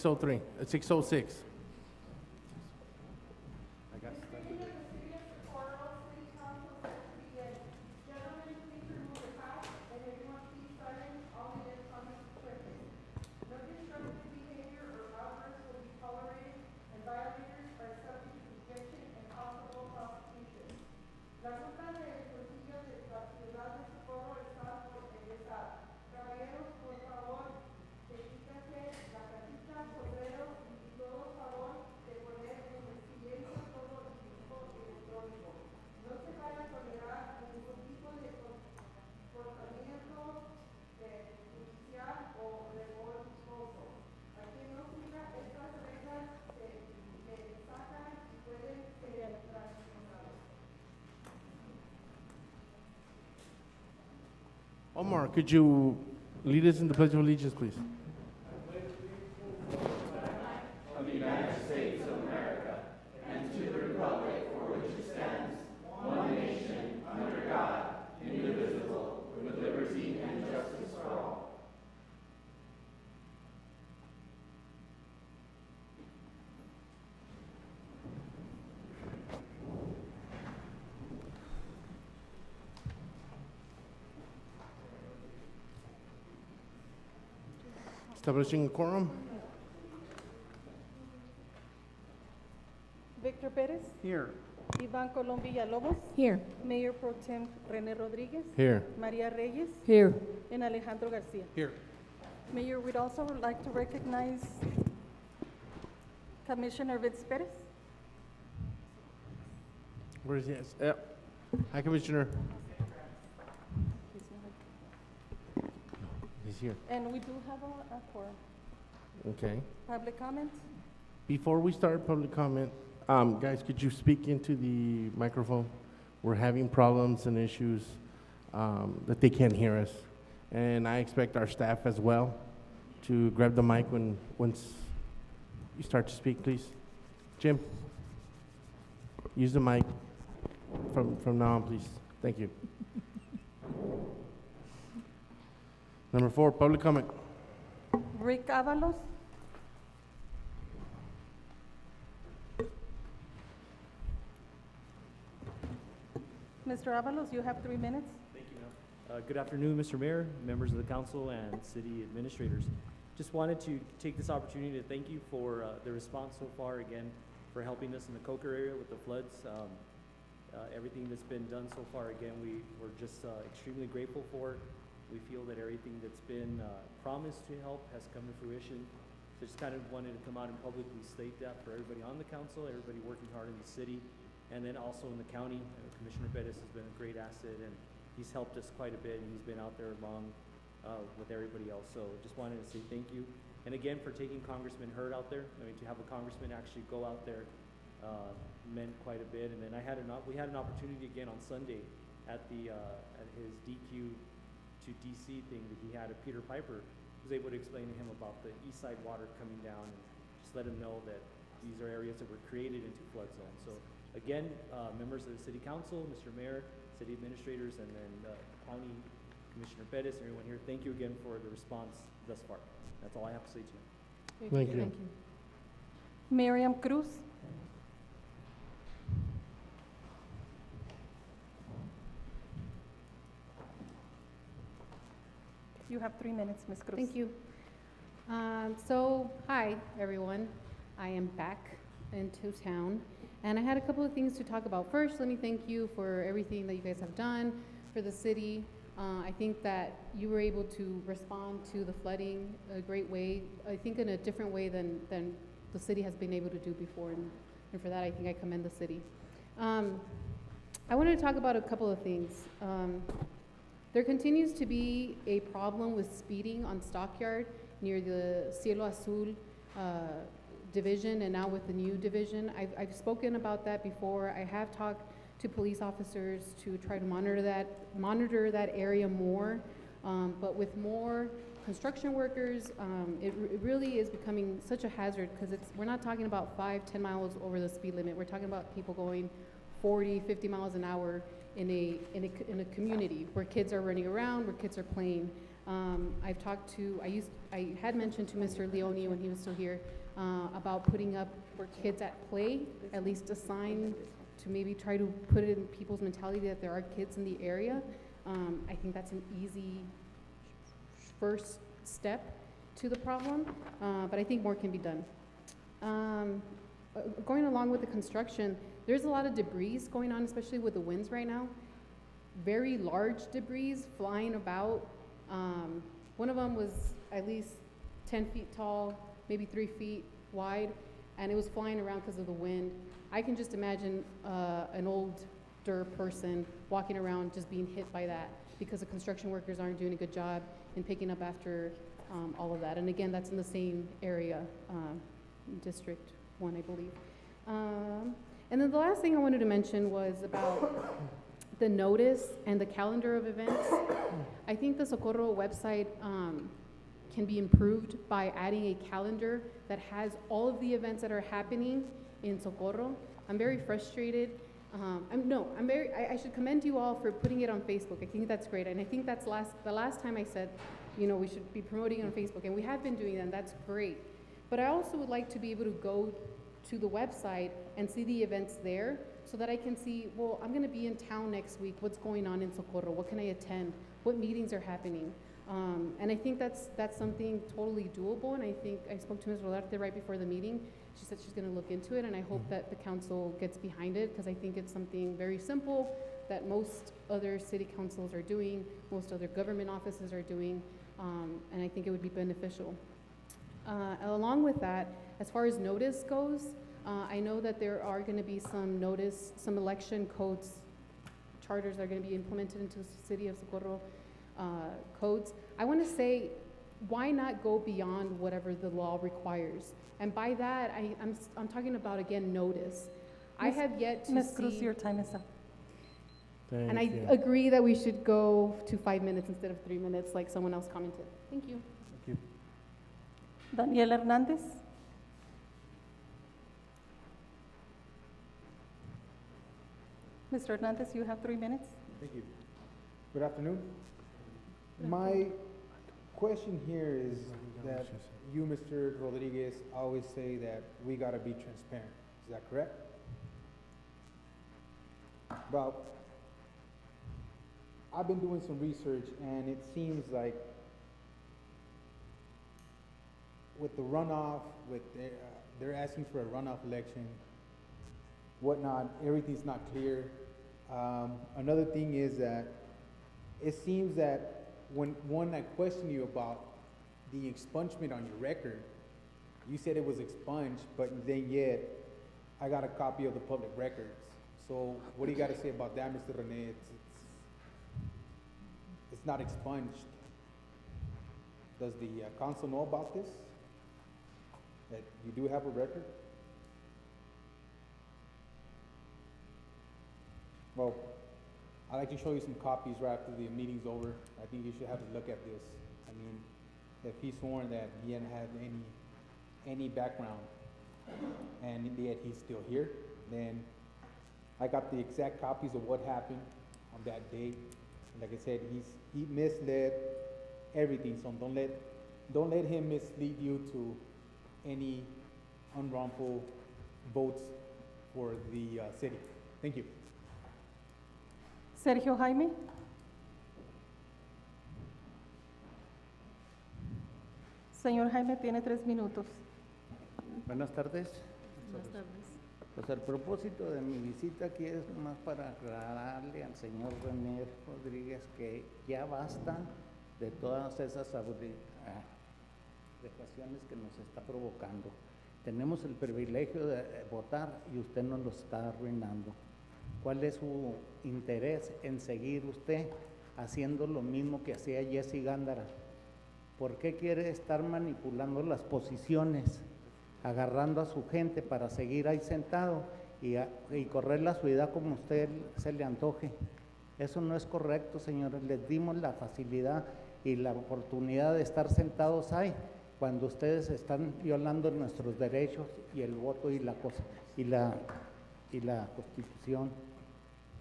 603, 606. I got stuck with it. Omar, could you lead us in the Pledge of Allegiance, please? Establishing a quorum. Victor Perez, Here. Ivan Colom Villalobos, Here. Mayor Pro Tem René Rodríguez, Here. Maria Reyes, Here. and Alejandro Garcia. Here. Mayor, we'd also like to recognize Commissioner Vince Perez. Where is he? Yep. Hi, Commissioner. He's here. And we do have a quorum. Okay. Public comment? Before we start public comment, guys, could you speak into the microphone? We're having problems and issues that they can't hear us. And I expect our staff as well to grab the mic once you start to speak, please. Jim, use the mic from now on, please. Thank you. Number 4, public comment. Rick Avalos? Mr. Avalos, you have 3 minutes. Thank you, ma'am. Good afternoon, Mr. Mayor, members of the council, and city administrators. Just wanted to take this opportunity to thank you for the response so far, again, for helping us in the Coker area with the floods. Everything that's been done so far, again, we're just extremely grateful for. We feel that everything that's been promised to help has come to fruition. So just kind of wanted to come out and publicly state that for everybody on the council, everybody working hard in the city, and then also in the county. Commissioner Bettis has been a great asset, and he's helped us quite a bit, and he's been out there along with everybody else. So just wanted to say thank you. And again, for taking Congressman Hurd out there. I mean, to have a congressman actually go out there meant quite a bit. And then we had an opportunity again on Sunday at his DQ to DC thing that he had. Peter Piper was able to explain to him about the east side water coming down and just let him know that these are areas that were created into flood zones. So again, members of the city council, Mr. Mayor, city administrators, and then County Commissioner Bettis, and everyone here, thank you again for the response thus far. That's all I have to say tonight. Thank you. Thank you. Miriam Cruz? You have 3 minutes, Ms. Cruz. Thank you. Hi, everyone. I am back into town, and I had a couple of things to talk about. First, let me thank you for everything that you guys have done for the city. I think that you were able to respond to the flooding a great way, I think in a different way than the city has been able to do before, and for that, I think I commend the city. I wanted to talk about a couple of things. There continues to be a problem with speeding on Stockyard near the Cielo Azul division, and now with the new division. I've spoken about that before. I have talked to police officers to try to monitor that area more, but with more construction workers, it really is becoming such a hazard, because we're not talking about 5-10 miles over the speed limit. We're talking about people going 40-50 miles an hour in a community where kids are running around, where kids are playing. I've talked to, I had mentioned to Mr. Leone when he was still here, about putting up for kids at play, at least a sign to maybe try to put it in people's mentality that there are kids in the area. I think that's an easy first step to the problem, but I think more can be done. Going along with the construction, there's a lot of debris going on, especially with the winds right now. Very large debris flying about. One of them was at least 10 feet tall, maybe 3 feet wide, and it was flying around because of the wind. I can just imagine an older person walking around just being hit by that because the construction workers aren't doing a good job in picking up after all of that. And again, that's in the same area, District 1, I believe. And then the last thing I wanted to mention was about the notice and the calendar of events. I think the Socorro website can be improved by adding a calendar that has all of the events that are happening in Socorro. I'm very frustrated. I should commend you all for putting it on Facebook. I think that's great, and I think that's the last time I said, you know, we should be promoting on Facebook, and we have been doing that, and that's great. But I also would like to be able to go to the website and see the events there so that I can see, well, I'm gonna be in town next week, what's going on in Socorro, what can I attend, what meetings are happening? And I think that's something totally doable, and I think I spoke to Ms. Rodarte right before the meeting. She said she's gonna look into it, and I hope that the council gets behind it, because I think it's something very simple that most other city councils are doing, most other government offices are doing, and I think it would be beneficial. Along with that, as far as notice goes, I know that there are gonna be some election codes, charters that are gonna be implemented into the city of Socorro codes. I wanna say, why not go beyond whatever the law requires? And by that, I'm talking about, again, notice. I have yet to Ms. Cruz, see, your time is up. and I agree that we should go to 5 minutes instead of 3 minutes, like someone else commented. Thank you. Thank you. Daniel Hernandez. Mr. Hernandez, you have 3 minutes. Thank you. Good afternoon. My question here is that you, Mr. Rodriguez, always say that we gotta be transparent. Is that correct? Well, I've been doing some research, and it seems like with the runoff, they're asking for a runoff election, whatnot, everything's not clear. Another thing is that it seems that when I question you about the expungement on your record, you said it was expunged, but then yet I got a copy of the public records. So what do you got to say about that, Mr. Rene? It's not expunged. Does the council know about this? That you do have a record? Well, I'd like to show you some copies right after the meeting's over. I think you should have a look at this. I mean, if he's sworn that he didn't have any background, and yet he's still here, then I got the exact copies of what happened on that date. And like I said, he misled everything, so don't let him mislead you to any unwrongful votes for the city. Thank you. Sergio Jaime. Señor Jaime, tiene 3 minutos. Buenas tardes. Pues el propósito de mi visita aquí es más para aclararle al señor René Rodríguez que ya basta de todas esas adecuaciones que nos está provocando. Tenemos el privilegio de votar y usted nos lo está arruinando. ¿Cuál es su interés en seguir usted haciendo lo mismo que hacía Jesse Gándara? ¿Por qué quiere estar manipulando las posiciones, agarrando a su gente para seguir ahí sentado y correr la ciudad como a usted se le antoje? Eso no es correcto, señores. Les dimos la facilidad y la oportunidad de estar sentados ahí cuando ustedes están violando nuestros derechos y el voto y la cosa y la Constitución.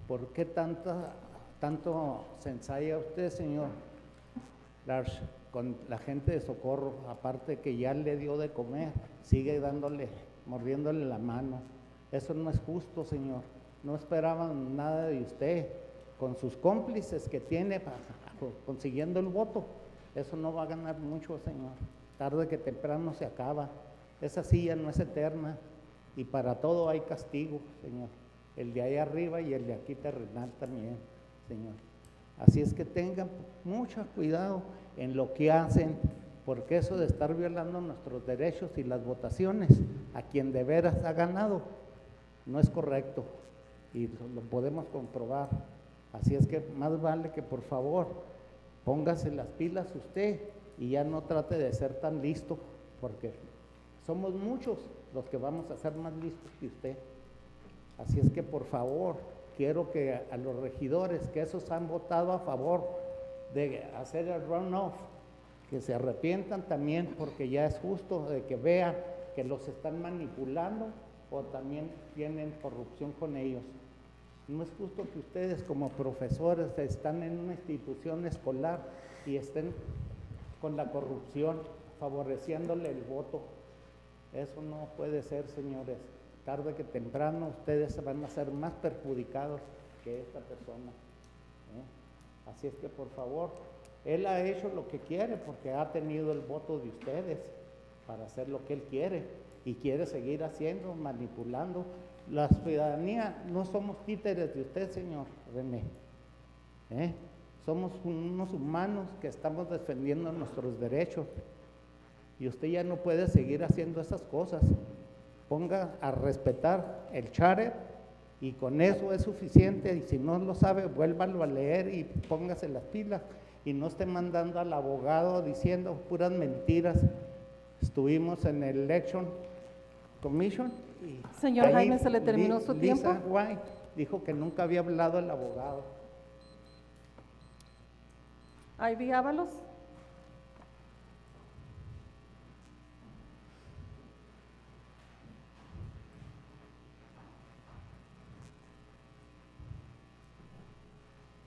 ¿Por qué tanto se ensaya usted, señor con la gente de Socorro, aparte que ya le dio de comer, sigue mordiéndole la mano. Eso no es justo, señor. No esperaban nada de usted. Con sus cómplices que tiene consiguiendo el voto, eso no va a ganar mucho, señor. Tarde que temprano se acaba. Esa silla no es eterna y para todo hay castigo, señor. El de allá arriba y el de aquí terrenal también, señor. Así es que tengan mucho cuidado en lo que hacen, porque eso de estar violando nuestros derechos y las votaciones a quien de veras ha ganado no es correcto y lo podemos comprobar. Así es que más vale que por favor póngase las pilas usted y ya no trate de ser tan listo, porque somos muchos los que vamos a ser más listos que usted. Así es que por favor, quiero que a los regidores que esos han votado a favor de hacer el runoff, que se arrepientan también, porque ya es justo de que vean que los están manipulando o también tienen corrupción con ellos. No es justo que ustedes como profesores están en una institución escolar y estén con la corrupción, favoreciéndole el voto. Eso no puede ser, señores. Tarde que temprano ustedes van a ser más perjudicados que esta persona. Así es que por favor, él ha hecho lo que quiere porque ha tenido el voto de ustedes para hacer lo que él quiere y quiere seguir haciendo, manipulando. La ciudadanía no somos títeres de usted, señor René. Somos unos humanos que estamos defendiendo nuestros derechos y usted ya no puede seguir haciendo esas cosas. Ponga a respetar el charter y con eso es suficiente, y si no lo sabe, vuélvalo a leer y póngase las pilas y no esté mandando al abogado diciendo puras mentiras. Estuvimos en el Election Commission y Señor ahí Jaime, ¿se le terminó su Lisa tiempo? White dijo que nunca había hablado el abogado. Ivy Ábalos.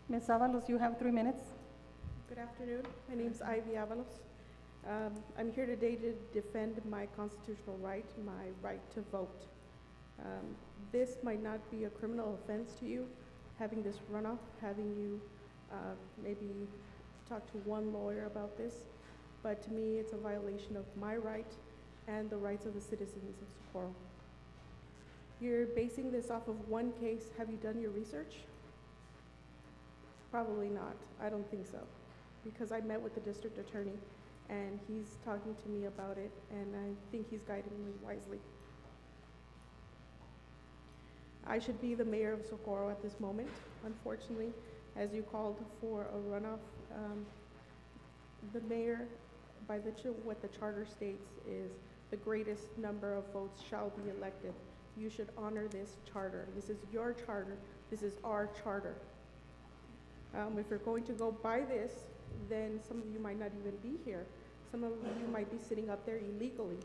Ms. Ábalos, you have 3 minutes. Good afternoon. My name is Ivy Avalos. I'm here today to defend my constitutional right, my right to vote. This might not be a criminal offense to you, having this runoff, having you maybe talk to one lawyer about this, but to me it's a violation of my right and the rights of the citizens of Socorro. You're basing this off of one case. Have you done your research? Probably not. I don't think so, because I met with the district attorney and he's talking to me about it, and I think he's guiding me wisely. I should be the mayor of Socorro at this moment. Unfortunately, as you called for a runoff, the mayor, by what the charter states, is the greatest number of votes shall be elected. You should honor this charter. This is your charter. This is our charter. If you're going to go by this, then some of you might not even be here. Some of you might be sitting up there illegally.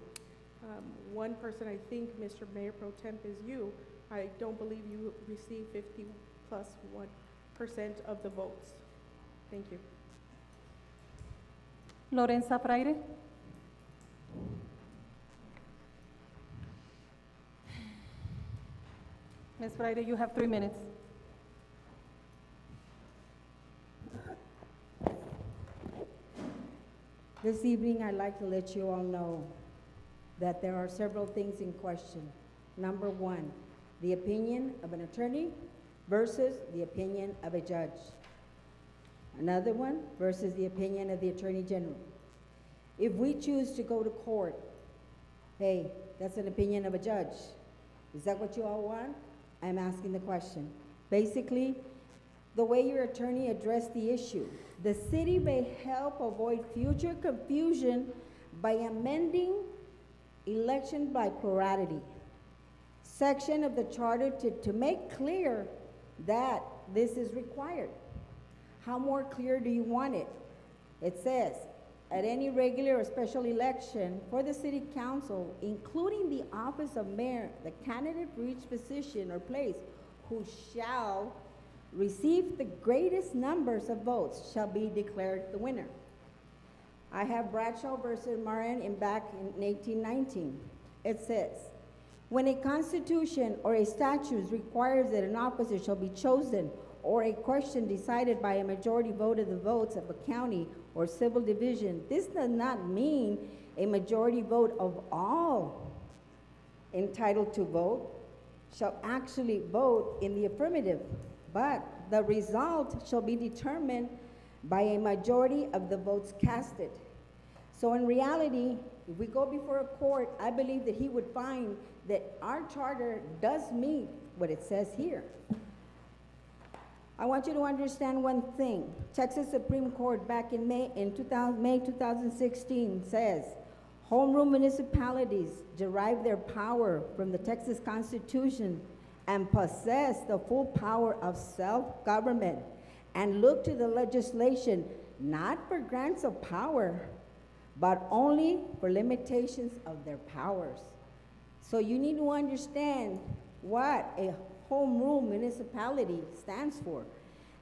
One person, I think, Mr. Mayor Pro Temp, is you. I don't believe you received 50+1% of the votes. Thank you. Lorenza Fraire. Ms. Fraire, you have 3 minutes. This evening, I'd like to let you all know that there are several things in question. Number one, the opinion of an attorney versus the opinion of a judge. Another one versus the opinion of the Attorney General. If we choose to go to court, hey, that's an opinion of a judge. Is that what you all want? I'm asking the question. Basically, the way your attorney addressed the issue, the city may help avoid future confusion by amending election by plurality section of the charter to make clear that this is required. How more clear do you want it? It says, at any regular or special election for the city council, including the office of mayor, the candidate for each position or place who shall receive the greatest numbers of votes shall be declared the winner. I have Bradshaw versus Marin back in 1819. It says, when a constitution or a statute requires that an officer shall be chosen or a question decided by a majority vote of the votes of a county or civil division, this does not mean a majority vote of all entitled to vote shall actually vote in the affirmative, but the result shall be determined by a majority of the votes casted. So in reality, if we go before a court, I believe that he would find that our charter does meet what it says here. I want you to understand one thing. Texas Supreme Court back in May 2016 says, home rule municipalities derive their power from the Texas Constitution and possess the full power of self-government and look to the legislation not for grants of power, but only for limitations of their powers. So you need to understand what a home rule municipality stands for.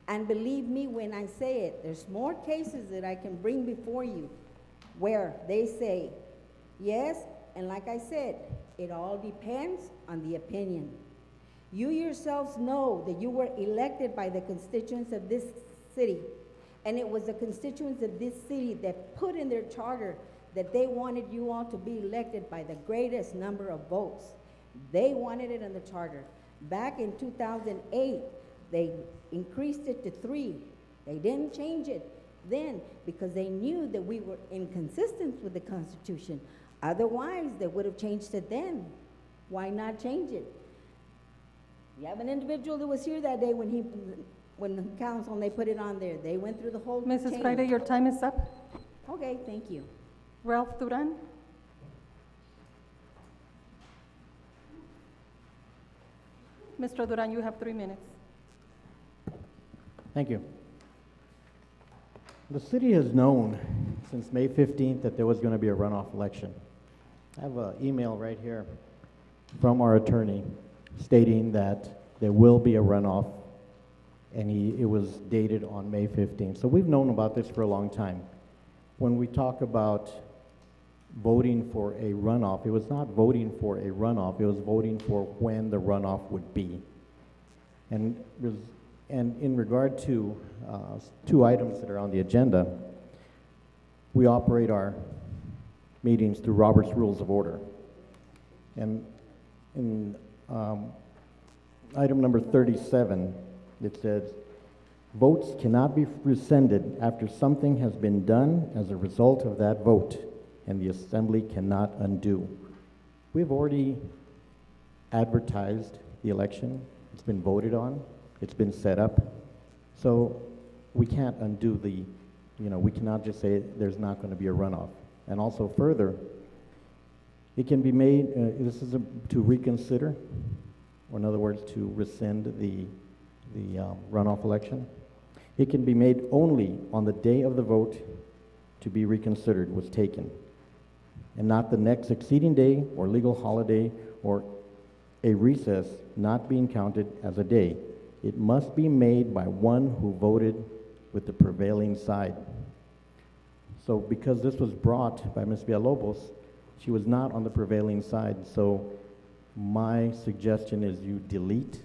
And believe me when I say it, there's more cases that I can bring before you where they say, yes, and like I said, it all depends on the opinion. You yourselves know that you were elected by the constituents of this city, and it was the constituents of this city that put in their charter that they wanted you all to be elected by the greatest number of votes. They wanted it in the charter. Back in 2008, they increased it to 3. They didn't change it then because they knew that we were inconsistent with the Constitution. Otherwise, they would have changed it then. Why not change it? You have an individual that was here that day when the council, and they put it on there. They went through the whole Mrs. change. Friday, your time is up. Okay, thank you. Ralph Duran? Mr. Duran, you have 3 minutes. Thank you. The city has known since May 15th that there was going to be a runoff election. I have an email right here from our attorney stating that there will be a runoff, and it was dated on May 15th. So we've known about this for a long time. When we talk about voting for a runoff, it was not voting for a runoff, it was voting for when the runoff would be. And in regard to 2 items that are on the agenda, we operate our meetings through Robert's Rules of Order. And in item number 37, it says, votes cannot be rescinded after something has been done as a result of that vote, and the assembly cannot undo. We've already advertised the election. It's been voted on. It's been set up. So we can't undo we cannot just say there's not going to be a runoff. And also further, it can be made, this is to reconsider, or in other words, to rescind the runoff election. It can be made only on the day of the vote to be reconsidered was taken, and not the next succeeding day or legal holiday or a recess not being counted as a day. It must be made by one who voted with the prevailing side. So because this was brought by Ms. Villalobos, she was not on the prevailing side. So my suggestion is you delete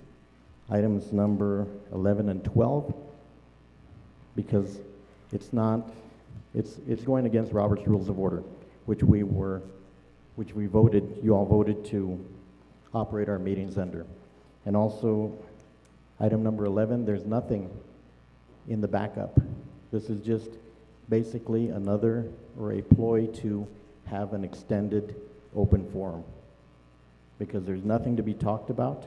items number 11 and 12 because it's going against Robert's Rules of Order, which you all voted to operate our meetings under. And also, item number 11, there's nothing in the backup. This is just basically another or a ploy to have an extended open forum because there's nothing to be talked about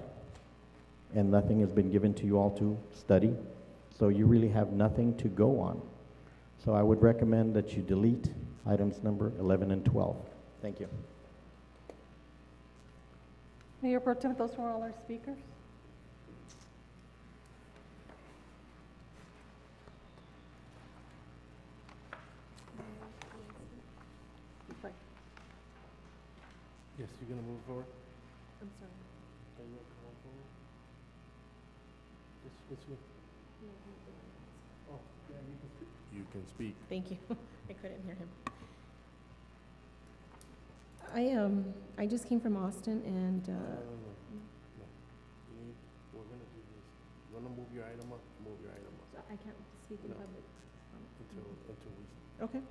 and nothing has been given to you all to study. So you really have nothing to go on. So I would recommend that you delete items number 11 and 12. Thank you. Mayor Pro Tem, those were all our speakers. Right. Yes, you're gonna move forward? I'm sorry. Are you gonna come forward? Yes, yes, you. Oh, yeah, you can speak. You can speak. Thank you. I couldn't hear him. I just came from Austin and, No. We're gonna do this. You wanna move your item up? Move your item up I can't speak in No. public. until we. Okay.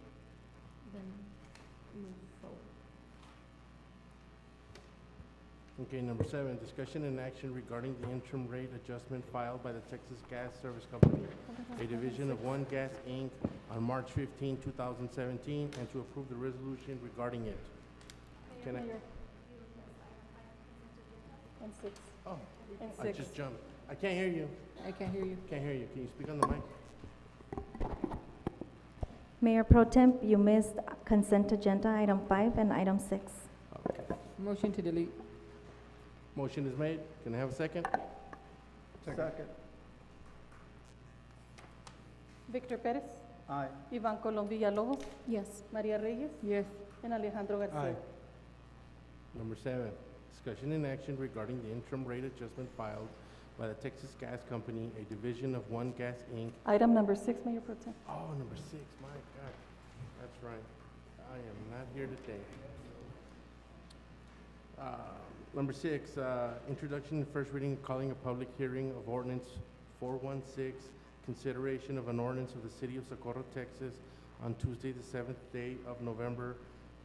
Then move forward. Okay, number 7, discussion and action regarding the interim rate adjustment filed by the Texas Gas Service Company, a division of One Gas Inc. on March 15, 2017, and to approve the resolution regarding it. Can I? And 6. Oh, And I 6. just jumped. I can't hear you. I can't hear you. Can't hear you. Can you speak on the mic? Mayor Pro Temp, you missed consent agenda item 5 and item 6. Motion to delete. Motion is made. Can I have a second? Second. Victor Pérez, Aye. Iván Colón Villalobos, Yes. María Reyes, Yes. and Alejandro Garcia. Number 7, discussion and action regarding the interim rate adjustment filed by the Texas Gas Company, a division of One Gas Inc. Item number 6, Mayor Pro Tem. Oh, number 6, my God. That's right. I am not here today. Number 6, introduction and first reading, calling a public hearing of ordinance 416, consideration of an ordinance of the City of Socorro, Texas, on Tuesday, the 7th day of November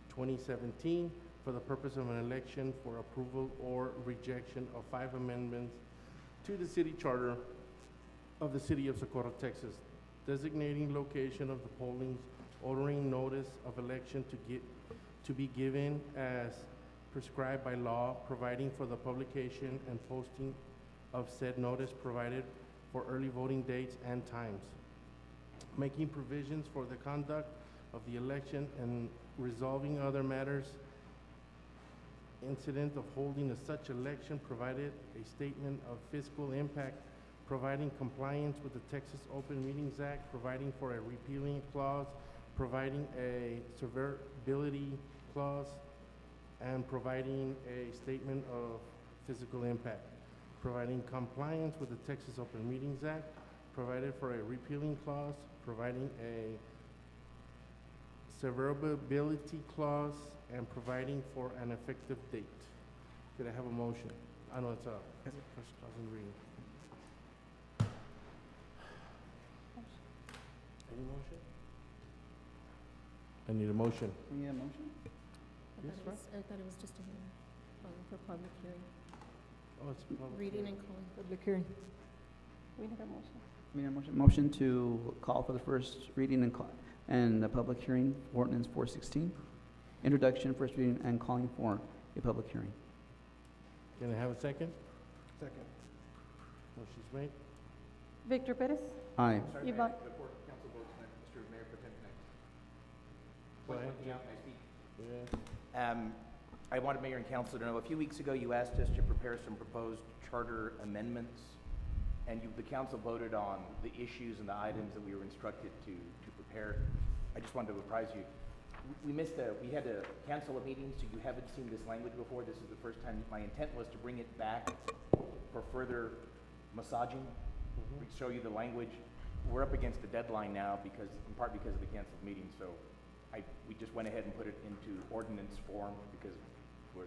2017, for the purpose of an election for approval or rejection of 5 amendments to the city charter of the City of Socorro, Texas, designating location of the pollings, ordering notice of election to be given as prescribed by law, providing for the publication and posting of said notice, provided for early voting dates and times, making provisions for the conduct of the election and resolving other matters incident of holding of such election, provided a statement of fiscal impact, providing compliance with the Texas Open Meetings Act, providing for a repealing clause, providing a severability clause, and providing a statement of physical impact, providing compliance with the Texas Open Meetings Act, provided for a repealing clause, providing a severability clause, and providing for an effective date. Could I have a motion? I know it's a first cousin reading. Any motion? I need a motion. We need a motion? Yes, right. I thought it was just a hearing, for public hearing, Oh, it's a public reading hearing. and calling. Public hearing. We need a motion. We need a motion. Motion to call for the first reading and the public hearing, ordinance 416. Introduction, first reading, and calling for a public hearing. Can I have a second? Second. Motion's made. Victor Pérez, Aye. Iván. Before council votes, Mr. Mayor, Pro Tem, Go ahead. Can I speak? Yeah. I wanted Mayor and Council to know, a few weeks ago, you asked us to prepare some proposed charter amendments, and the council voted on the issues and the items that we were instructed to prepare. I just wanted to apprise you. We had to cancel a meeting, so you haven't seen this language before. This is the first time. My intent was to bring it back for further massaging, show you the language. We're up against the deadline now in part because of the canceled meeting, so we just went ahead and put it into ordinance form because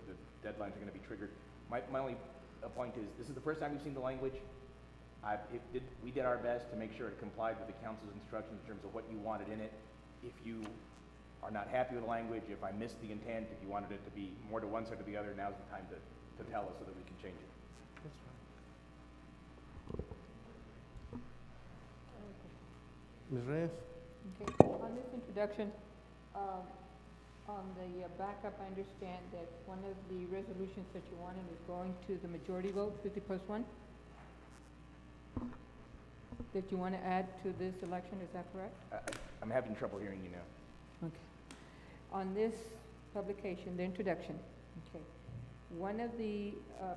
the deadlines are gonna be triggered. My only point is, this is the first time we've seen the language. We did our best to make sure it complied with the council's instructions in terms of what you wanted in it. If you are not happy with the language, if I missed the intent, if you wanted it to be more to one side or the other, now's the time to tell us so that we can change it. That's fine. Ms. Reyes? Okay, on this introduction, on the backup, I understand that one of the resolutions that you wanted is going to the majority vote, 50+1? That you want to add to this election, is that correct? I'm having trouble hearing you now. Okay. On this publication, the introduction, okay, one of the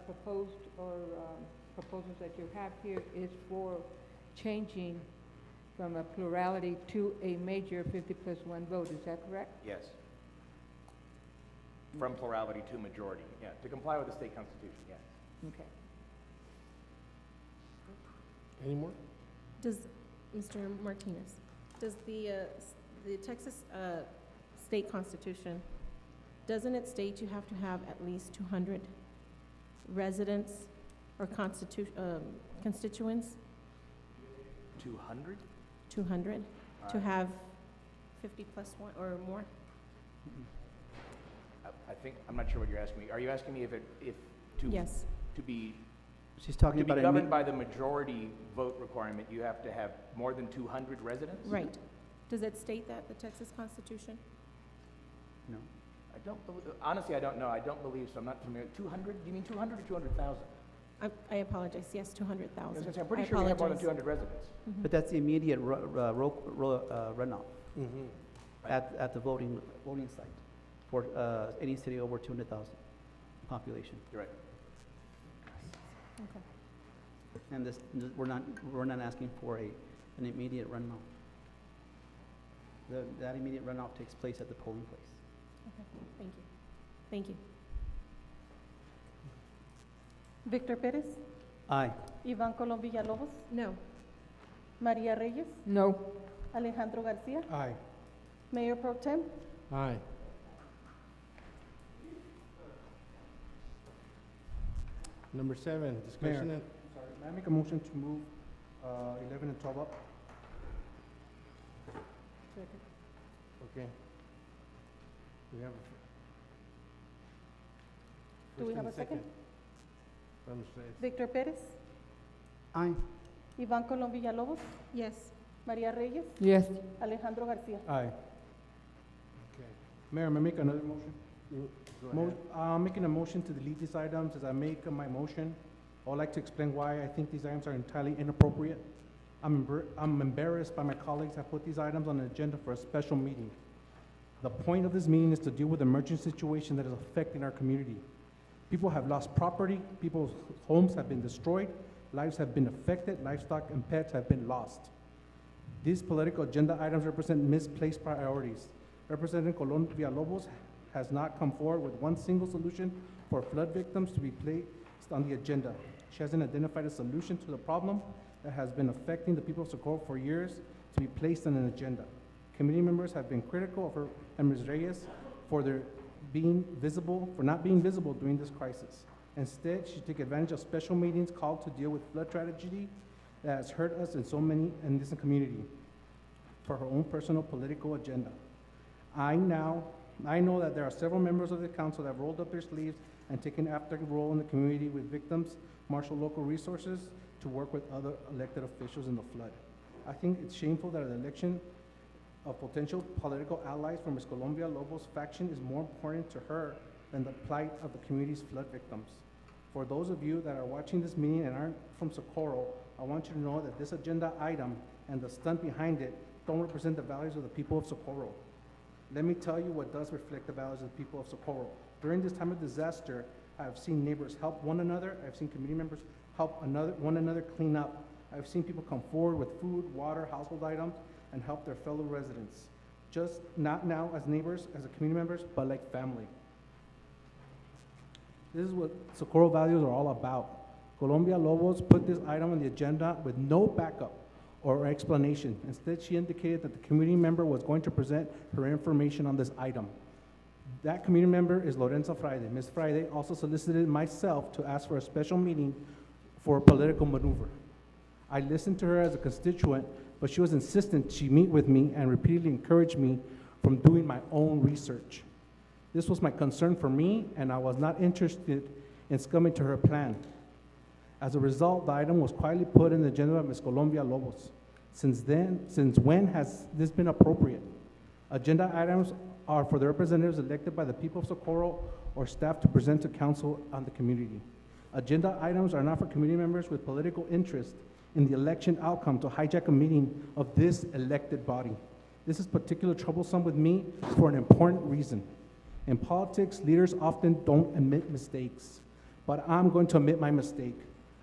proposed or proposals that you have here is for changing from a plurality to a major 50+1 vote, is that correct? Yes. From plurality to majority, yeah, to comply with the state constitution, yes. Okay. Any more? Does, Mr. Martinez, does the the Texas state constitution, doesn't it state you have to have at least 200 residents or constituents? 200? 200 to have 50 plus one or more? I think, I'm not sure what you're asking me. Are you asking me Yes. to be She's talking to be about governed by the majority vote requirement, you have to have more than 200 residents? Right. Does it state that, the Texas Constitution? No. I don't believe, honestly, I don't know. I don't believe so. I'm not familiar. 200? Do you mean 200 or 200,000? I apologize, yes, 200,000. I'm pretty sure we have more than apologize. 200 residents. But that's the immediate runoff at the voting site for any city over 200,000 population. You're right. Okay. And we're not asking for an immediate runoff. That immediate runoff takes place at the polling place. Okay, thank you. Thank you. Victor Pérez, Aye. Iván Colón Villalobos, No. María Reyes, No. Alejandro Garcia, Aye. Mayor Pro Tem, Aye. Number 7, discussion Mayor. and, Sorry, may I make a motion to move 11 and 12 up? okay. We have Do we first have and a second? By Mr. Reyes. Victor Pérez, Aye. Iván Colón Villalobos, Yes. María Reyes, Yes. Alejandro Garcia. Aye. Okay. Mayor, may I make another motion? Go ahead. I'm making a motion to delete these items. As I make my motion, I would like to explain why I think these items are entirely inappropriate. I'm embarrassed by my colleagues that put these items on the agenda for a special meeting. The point of this meeting is to deal with the emergent situation that is affecting our community. People have lost property, people's homes have been destroyed, lives have been affected, livestock and pets have been lost. These political agenda items represent misplaced priorities. Representative Colón Villalobos has not come forward with one single solution for flood victims to be placed on the agenda. She hasn't identified a solution to the problem that has been affecting the people of Socorro for years to be placed on an agenda. Committee members have been critical of her and Ms. Reyes for not being visible during this crisis. Instead, she took advantage of special meetings called to deal with flood tragedy that has hurt us and so many in this community for her own personal political agenda. I know that there are several members of the council that have rolled up their sleeves and taken active role in the community with victims, marshal local resources to work with other elected officials in the flood. I think it's shameful that an election of potential political allies from Ms. Colón Villalobos' faction is more important to her than the plight of the community's flood victims. For those of you that are watching this meeting and aren't from Socorro, I want you to know that this agenda item and the stunt behind it don't represent the values of the people of Socorro. Let me tell you what does reflect the values of the people of Socorro. During this time of disaster, I've seen neighbors help one another. I've seen community members help one another clean up. I've seen people come forward with food, water, household items, and help their fellow residents. Just not now as neighbors, as a community members, but like family. This is what Socorro values are all about. Colón Villalobos put this item on the agenda with no backup or explanation. Instead, she indicated that the community member was going to present her information on this item. That community member is Lorenza Friday. Ms. Friday also solicited myself to ask for a special meeting for a political maneuver. I listened to her as a constituent, but she was insistent she meet with me and repeatedly encouraged me from doing my own research. This was my concern for me, and I was not interested in succumbing to her plan. As a result, the item was quietly put in the agenda of Ms. Colón Villalobos. Since when has this been appropriate? Agenda items are for the representatives elected by the people of Socorro or staff to present to council on the community. Agenda items are not for community members with political interest in the election outcome to hijack a meeting of this elected body. This is particularly troublesome with me for an important reason. In politics, leaders often don't admit mistakes, but I'm going to admit my mistake.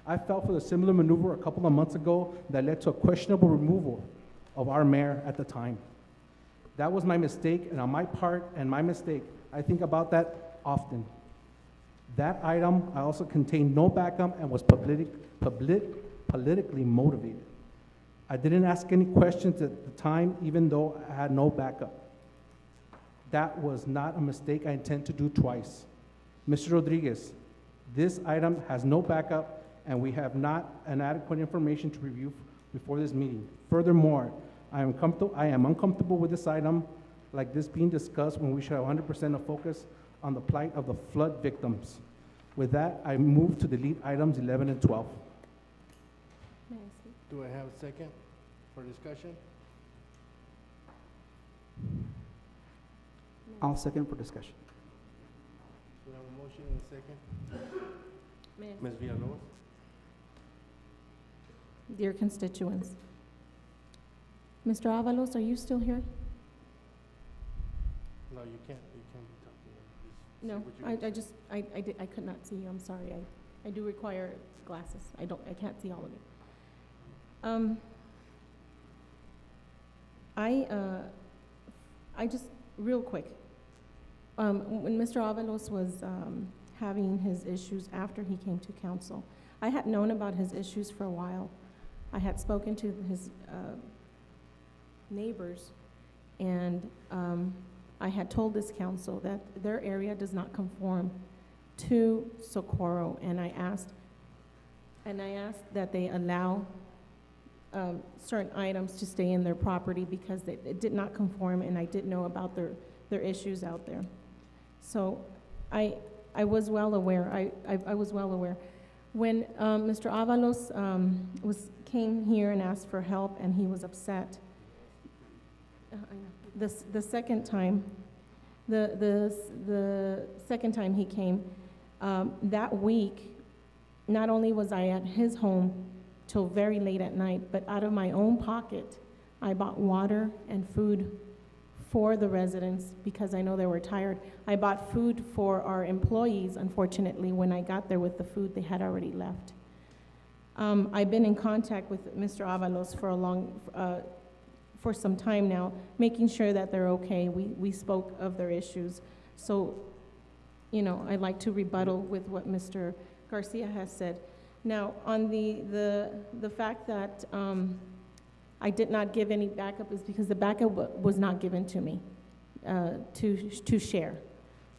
I fell for the similar maneuver a couple of months ago that led to a questionable removal of our mayor at the time. That was my mistake, and on my part and my mistake, I think about that often. That item I also contained no backup and was politically motivated. I didn't ask any questions at the time, even though I had no backup. That was not a mistake I intend to do twice. Mr. Rodriguez, this item has no backup, and we have not an adequate information to review before this meeting. Furthermore, I am uncomfortable with this item like this being discussed when we should have 100% of focus on the plight of the flood victims. With that, I move to delete items 11 and 12. May I speak? Do I have a second for discussion? I'll second for discussion. We have a motion and a second. May I Ms. Villalobos? Dear constituents, Mr. Avalos, are you still here? No, you can't be talking. Just say No, what you're gonna say. I could not see you, I'm sorry. I do require glasses. I can't see all of you. I just, real quick, when Mr. Avalos was having his issues after he came to council, I had known about his issues for a while. I had spoken to his neighbors, and I had told this council that their area does not conform to Socorro, and I asked that they allow certain items to stay in their property because it did not conform, and I did know about their issues out there. So I was well aware. I was well aware. When Mr. Avalos came here and asked for help, and he was upset. The second time, the second time he came, that week, not only was I at his home till very late at night, but out of my own pocket, I bought water and food for the residents because I know they were tired. I bought food for our employees. Unfortunately, when I got there with the food, they had already left. I've been in contact with Mr. Avalos for some time now, making sure that they're okay. We spoke of their issues. So, you know, I'd like to rebuttal with what Mr. Garcia has said. Now, on the fact that I did not give any backup is because the backup was not given to me to share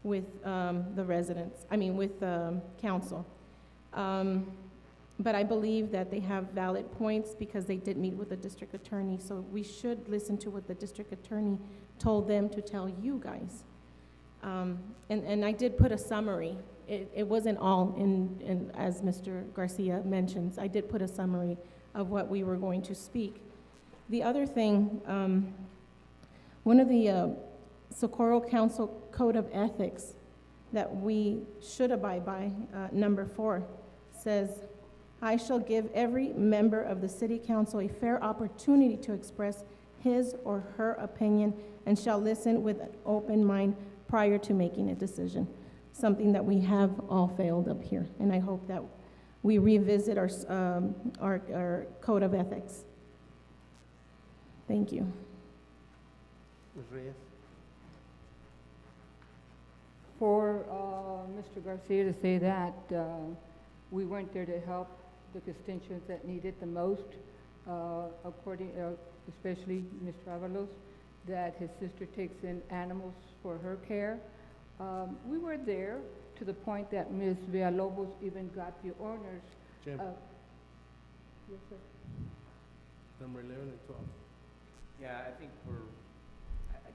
with the residents, with council. But I believe that they have valid points because they did meet with the district attorney, so we should listen to what the district attorney told them to tell you guys. And I did put a summary. It wasn't all in, as Mr. Garcia mentions, I did put a summary of what we were going to speak. The other thing, one of the Socorro Council Code of Ethics that we should abide by, number 4, says, I shall give every member of the City Council a fair opportunity to express his or her opinion and shall listen with an open mind prior to making a decision, something that we have all failed up here. And I hope that we revisit our Code of Ethics. Thank you. Ms. Reyes? For Mr. Garcia to say that we weren't there to help the constituents that needed the most, especially Mr. Avalos, that his sister takes in animals for her care. We were there to the point that Ms. Villalobos even got the owners. Jim, Yes, sir. number 11 and 12. Yeah, I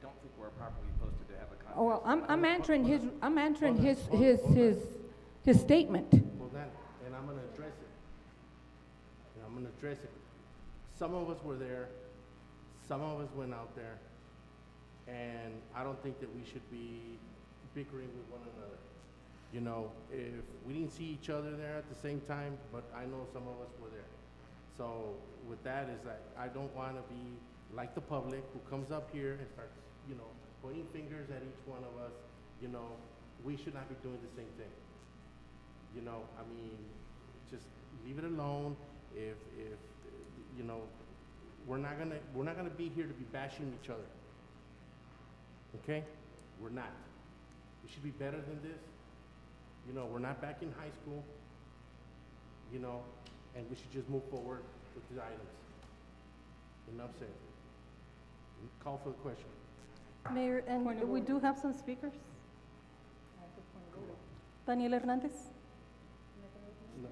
don't think we're properly posted to have a conversation. Oh, well, I'm answering his, his statement. Well, then, and I'm gonna address it. Some of us were there, some of us went out there, and I don't think that we should be bickering with one another. You know, if we didn't see each other there at the same time, but I know some of us were there. So with that is that I don't wanna be like the public who comes up here and starts, pointing fingers at each one of us. We should not be doing the same thing. Just leave it alone. If we're not gonna be here to be bashing each other. Okay? We're not. We should be better than this. We're not back in high school. And we should just move forward with the items. Enough said. Call for the question. Mayor, and Point of we order. do have some speakers. Daniel Hernandez? No.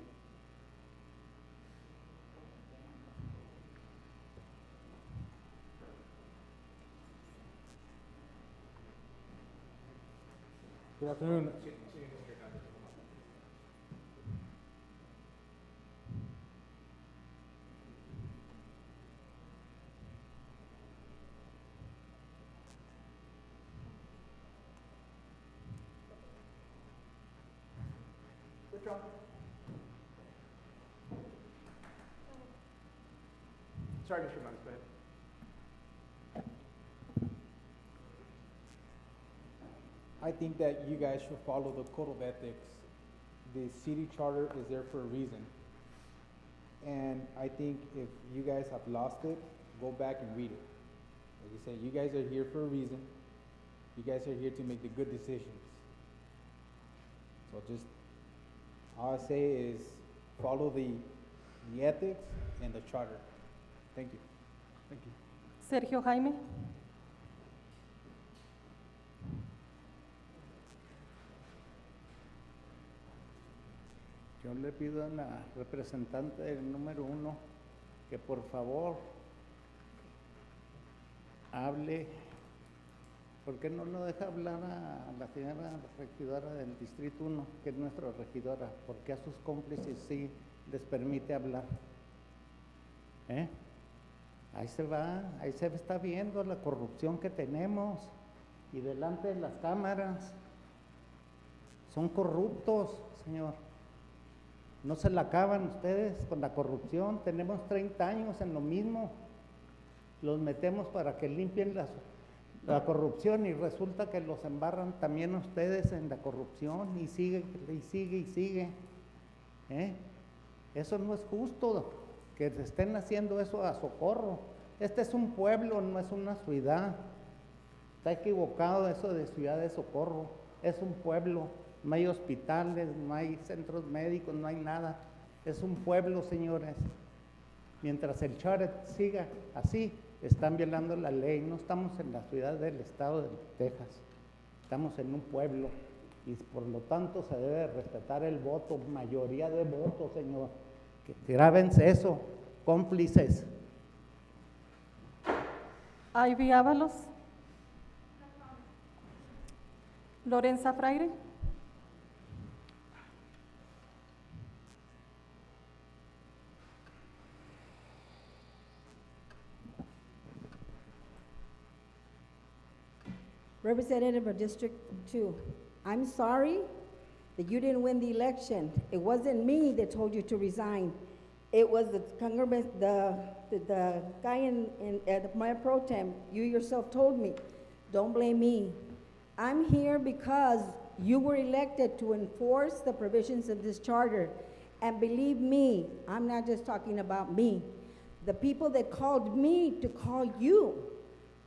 Good afternoon. Sorry, Mr. Hernandez, go ahead. I think that you guys should follow the code of ethics. The city charter is there for a reason. And I think if you guys have lost it, go back and read it. Like you say, you guys are here for a reason. You guys are here to make the good decisions. So just, all I say is follow the ethics and the charter. Thank you. Thank you. Sergio Jaime? Yo le pido a la representante del número 1 que por favor hable. ¿Por qué no lo deja hablar a la señora regidora del Distrito 1, que es nuestra regidora? ¿Por qué a sus cómplices sí les permite hablar? Ahí se va, ahí se está viendo la corrupción que tenemos y delante de las cámaras. Son corruptos, señor. No se la acaban ustedes con la corrupción. Tenemos 30 años en lo mismo. Los metemos para que limpien la corrupción y resulta que los embarran también ustedes en la corrupción y sigue y sigue y sigue. Eso no es justo, que estén haciendo eso a Socorro. Este es un pueblo, no es una ciudad. Está equivocado eso de ciudad de Socorro. Es un pueblo. No hay hospitales, no hay centros médicos, no hay nada. Es un pueblo, señores. Mientras el charter siga así, están violando la ley. No estamos en la ciudad del estado de Texas. Estamos en un pueblo y por lo tanto se debe respetar el voto, mayoría de votos, señor. Grábense eso, cómplices. Ivy Ábalos? Lorenza Fraire? Representative of District 2, I'm sorry that you didn't win the election. It wasn't me that told you to resign. It was the Congressman, the guy in the Mayor Pro Tem. You yourself told me, don't blame me. I'm here because you were elected to enforce the provisions of this charter. And believe me, I'm not just talking about me. The people that called me to call you,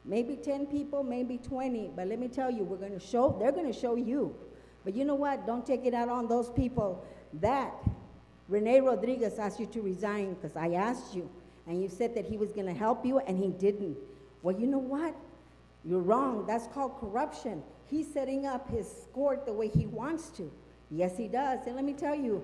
maybe 10 people, maybe 20, but let me tell you, they're gonna show you. But you know what? Don't take it out on those people that Rene Rodriguez asked you to resign because I asked you, and you said that he was gonna help you, and he didn't. Well, you know what? You're wrong. That's called corruption. He's setting up his court the way he wants to. Yes, he does. And let me tell you,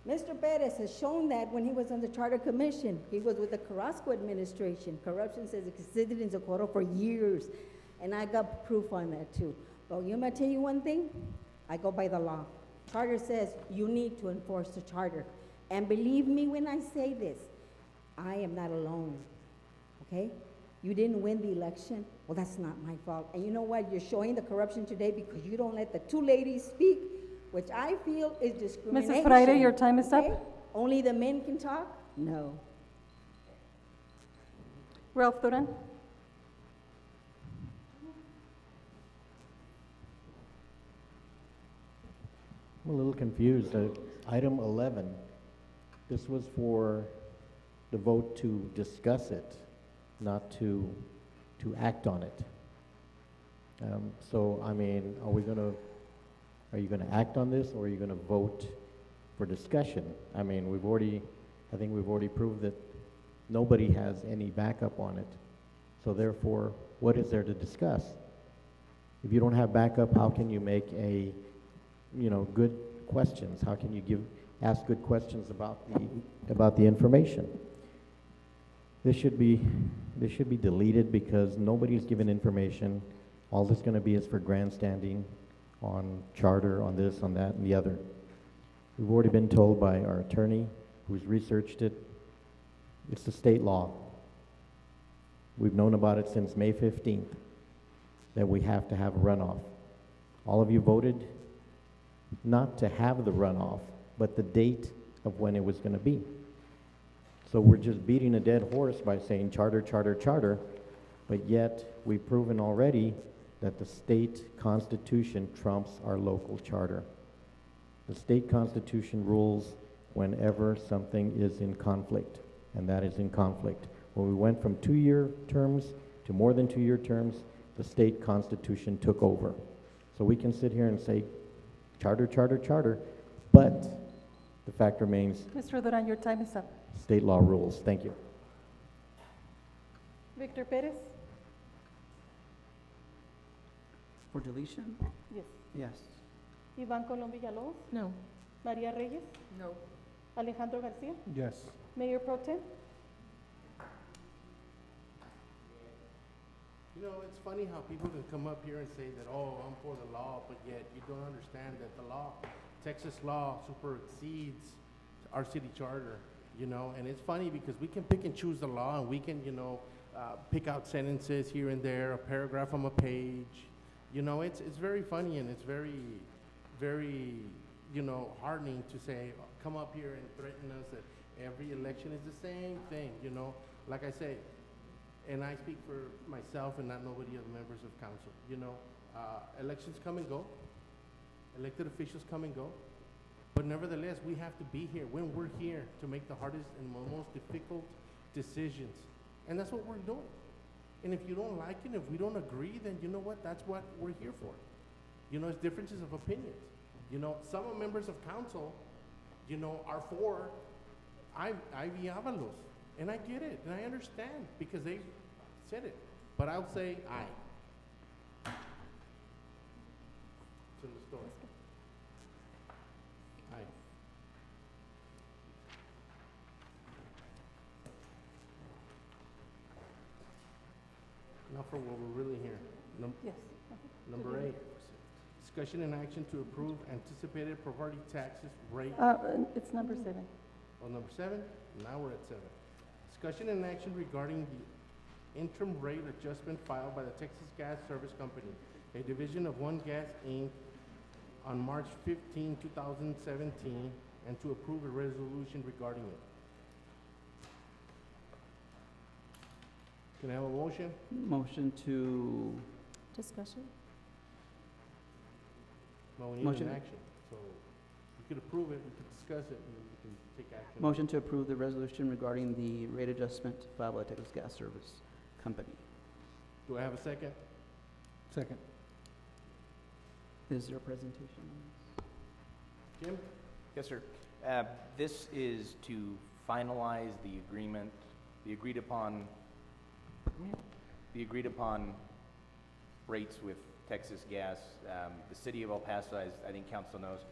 Mr. Perez has shown that when he was on the Charter Commission. He was with the Carrasco administration. Corruption has existed in Socorro for years, and I got proof on that too. But you might tell you one thing, I go by the law. Charter says you need to enforce the charter. And believe me when I say this, I am not alone, okay? You didn't win the election, well, that's not my fault. And you know what, you're showing the corruption today because you don't let the two ladies speak, which I feel is discrimination. Mrs. Fraire, your time is up. Only the men can talk? No. Ralph Duran? I'm a little confused. Item 11, this was for the vote to discuss it, not to act on it. So, I mean, are you gonna act on this, or are you gonna vote for discussion? I mean, I think we've already proved that Nobody has any backup on it. So therefore, what is there to discuss? If you don't have backup, how can you make good questions? How can you ask good questions about the information? This should be deleted because nobody's given information. All this going to be is for grandstanding on charter, on this, on that, and the other. We've already been told by our attorney, who's researched it, it's the state law. We've known about it since May 15th, that we have to have a runoff. All of you voted not to have the runoff, but the date of when it was going to be. So we're just beating a dead horse by saying charter, charter, charter, but yet we've proven already that the state constitution trumps our local charter. The state constitution rules whenever something is in conflict, and that is in conflict. When we went from 2-year terms to more than 2-year terms, the state constitution took over. So we can sit here and say, charter, charter, charter, but the fact remains, Mr. Duran, your time is up. state law rules. Thank you. Victor Perez? For deletion? Yes. Yes. Ivan Colom Villalobos? No. Maria Reyes? No. Alejandro Garcia? Yes. Mayor Pro Tem? You know, it's funny how people can come up here and say that, oh, I'm for the law, but yet you don't understand that the law, Texas law, supersedes our city charter, and it's funny because we can pick and choose the law, and we can, pick out sentences here and there, a paragraph on a page. It's very funny, and it's very, very, heartening to say, come up here and threaten us that every election is the same thing, Like I say, and I speak for myself and not nobody of the members of council, elections come and go, elected officials come and go, but nevertheless, we have to be here when we're here to make the hardest and most difficult decisions. And that's what we're doing. And if you don't like it, if we don't agree, then you know what? That's what we're here for. It's differences of opinions. Some members of council, are for Ivy Avalos. And I get it, and I understand, because they said it. But I'll say aye. It's in the story. Aye. Now for what we're really here. Yes. Number 8, discussion and action to approve anticipated property taxes rate. It's number 7. Oh, number 7? Now we're at 7. Discussion and action regarding the interim rate adjustment filed by the Texas Gas Service Company, a division of One Gas Inc. on March 15, 2017, and to approve a resolution regarding it. Can I have a motion? Motion to, Discussion? No, we need Motion. an action. So you could approve it, we could discuss it, and we can take action. motion to approve the resolution regarding the rate adjustment filed by Texas Gas Service Company. Do I have a second? Second. Is there a presentation? Jim? Yes, sir. This is to finalize the agreement, the agreed upon rates with Texas Gas. The city of El Paso, as I think council knows,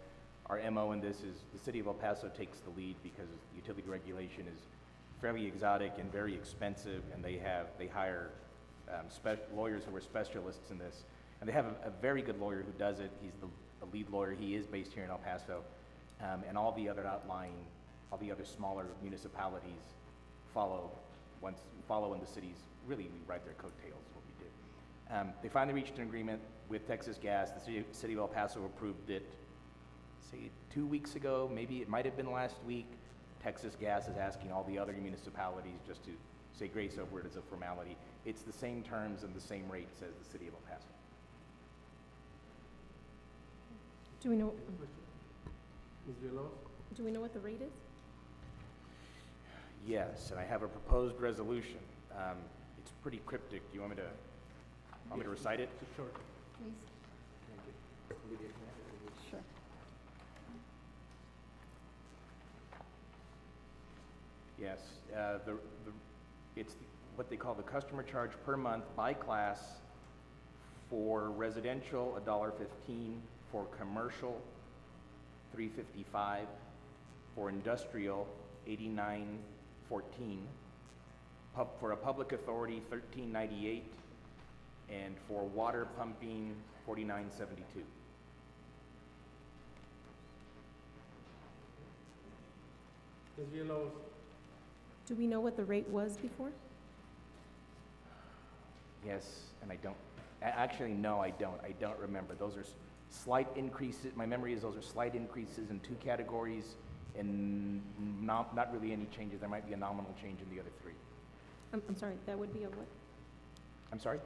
our MO in this is the city of El Paso takes the lead because utility regulation is fairly exotic and very expensive, and they hire lawyers who are specialists in this. And they have a very good lawyer who does it. He's the lead lawyer. He is based here in El Paso. And all the other smaller municipalities follow in the cities. Really, we ride their coattails, is what we did. They finally reached an agreement with Texas Gas. The city of El Paso approved it, say, 2 weeks ago. Maybe it might have been last week. Texas Gas is asking all the other municipalities just to say grace over it as a formality. It's the same terms and the same rates as the city of El Paso. Do we know, Ms. Villalobos? do we know what the rate is? Yes, and I have a proposed resolution. It's pretty cryptic. Do you want me to recite it? Just short. Please. Sure. Yes, it's what they call the customer charge per month by class. For residential, $1.15, for commercial, $3.55, for industrial, $89.14, for a public authority, $13.98, and for water pumping, $49.72. Ms. Villalobos? Do we know what the rate was before? Yes, and I don't, actually, no, I don't remember. Those are slight increases, my memory is those are slight increases in 2 categories and not really any changes. There might be a nominal change in the other 3. I'm sorry, that would be a what? I'm sorry?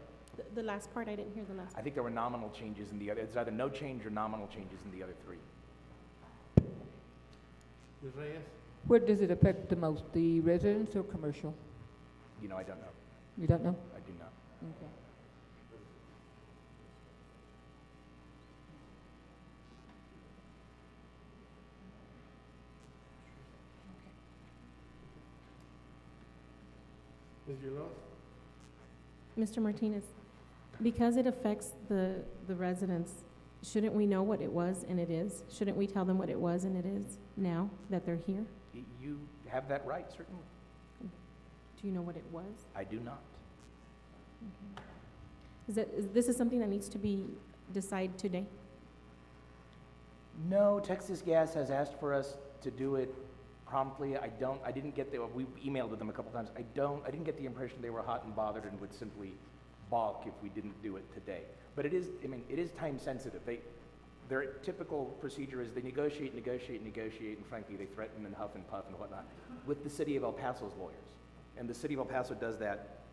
The last part, I didn't hear the last I part. think there were nominal changes in the other, it's either no change or nominal changes in the other 3. Ms. Reyes? Where does it affect the most, the residents or commercial? You know, I don't know. You don't know? I do not. Okay. Ms. Villalobos? Mr. Martinez, because it affects the residents, shouldn't we know what it was and it is? Shouldn't we tell them what it was and it is now that they're here? You have that right, certainly. Do you know what it was? I do not. Okay. This is something that needs to be decided today? No, Texas Gas has asked for us to do it promptly. I didn't get we emailed them a couple times. I didn't get the impression they were hot and bothered and would simply balk if we didn't do it today. But it is time sensitive. Their typical procedure is they negotiate, and frankly, they threaten and huff and puff and whatnot with the city of El Paso's lawyers. And the city of El Paso does that,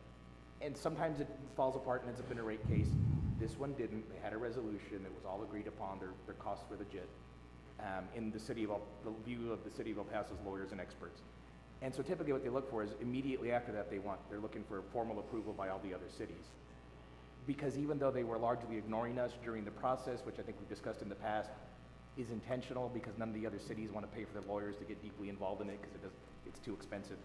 and sometimes it falls apart and ends up in a rate case. This one didn't. They had a resolution that was all agreed upon. Their costs were legit. In the view of the city of El Paso's lawyers and experts. And so typically what they look for is immediately after that they're looking for formal approval by all the other cities. Because even though they were largely ignoring us during the process, which I think we've discussed in the past, is intentional because none of the other cities want to pay for their lawyers to get deeply involved in it because it's too expensive.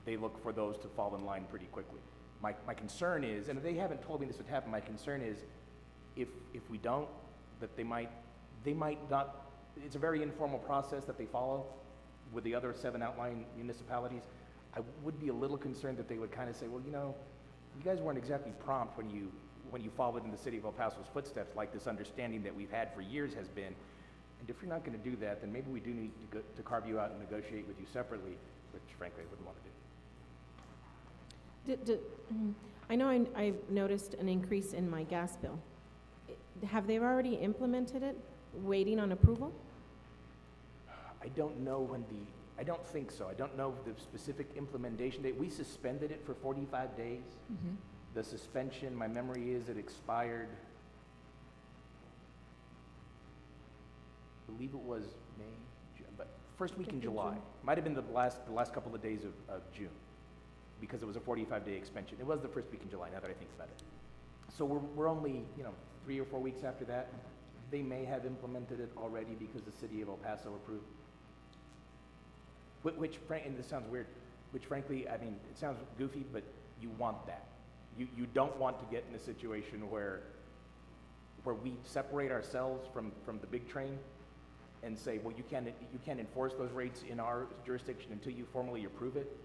They look for those to fall in line pretty quickly. My concern is, and they haven't told me this would happen, my concern is if we don't, that they might not, it's a very informal process that they follow with the other 7 outlying municipalities. I would be a little concerned that they would kind of say, well, you know, you guys weren't exactly prompt when you followed in the city of El Paso's footsteps, like this understanding that we've had for years has been. And if you're not going to do that, then maybe we do need to carve you out and negotiate with you separately, which frankly I wouldn't want to do. I know I've noticed an increase in my gas bill. Have they already implemented it, waiting on approval? I don't know I don't think so. I don't know the specific implementation date. We suspended it for 45 days. Mm-hmm. The suspension, my memory is it expired, I believe it was May, June, but first week in July. Might have been the last couple of days of June, because it was a 45-day extension. It was the first week in July, now that I think about it. So we're only, 3 or 4 weeks after that. They may have implemented it already because the city of El Paso approved. And this sounds weird, which frankly, I mean, it sounds goofy, but you want that. You don't want to get in a situation where we separate ourselves from the big train and say, well, you can't enforce those rates in our jurisdiction until you formally approve it,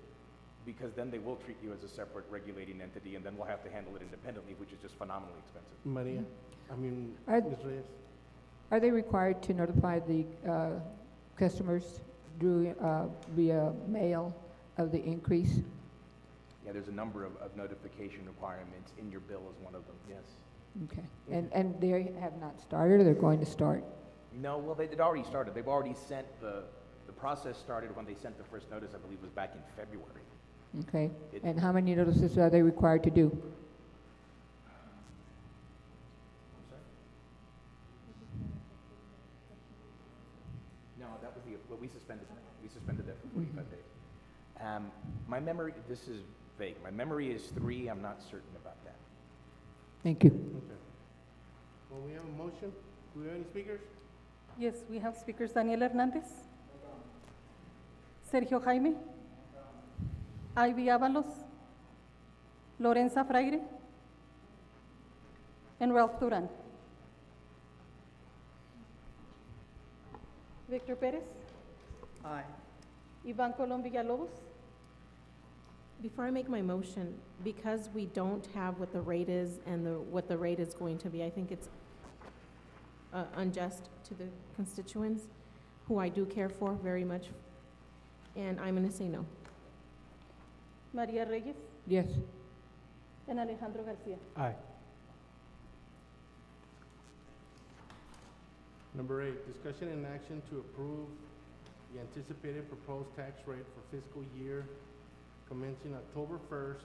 because then they will treat you as a separate regulating entity, and then we'll have to handle it independently, which is just phenomenally expensive. Maria, Ms. Reyes? Are they required to notify the customers via mail of the increase? Yeah, there's a number of notification requirements. In your bill is one of them, yes. Okay. And they have not started, or they're going to start? No, well, it already started. They've already sent the process started when they sent the first notice, I believe was back in February. Okay. And how many notices are they required to do? I'm sorry? No, that was we suspended that. We suspended that for 45 days. My memory, this is vague. My memory is 3. I'm not certain about that. Thank you. Okay. Well, we have a motion. Do we have any speakers? Yes, we have speakers. Daniel Hernandez. Sergio Jaime. Ivy Avalos. Lorenza Fraire. And Ralph Duran. Victor Perez. Aye. Ivan Colom Villalobos. Before I make my motion, because we don't have what the rate is and what the rate is going to be, I think it's unjust to the constituents, who I do care for very much, and I'm going to say no. Maria Reyes. Yes. And Alejandro Garcia. Aye. Number 8, discussion and action to approve the anticipated proposed tax rate for fiscal year commencing October 1st,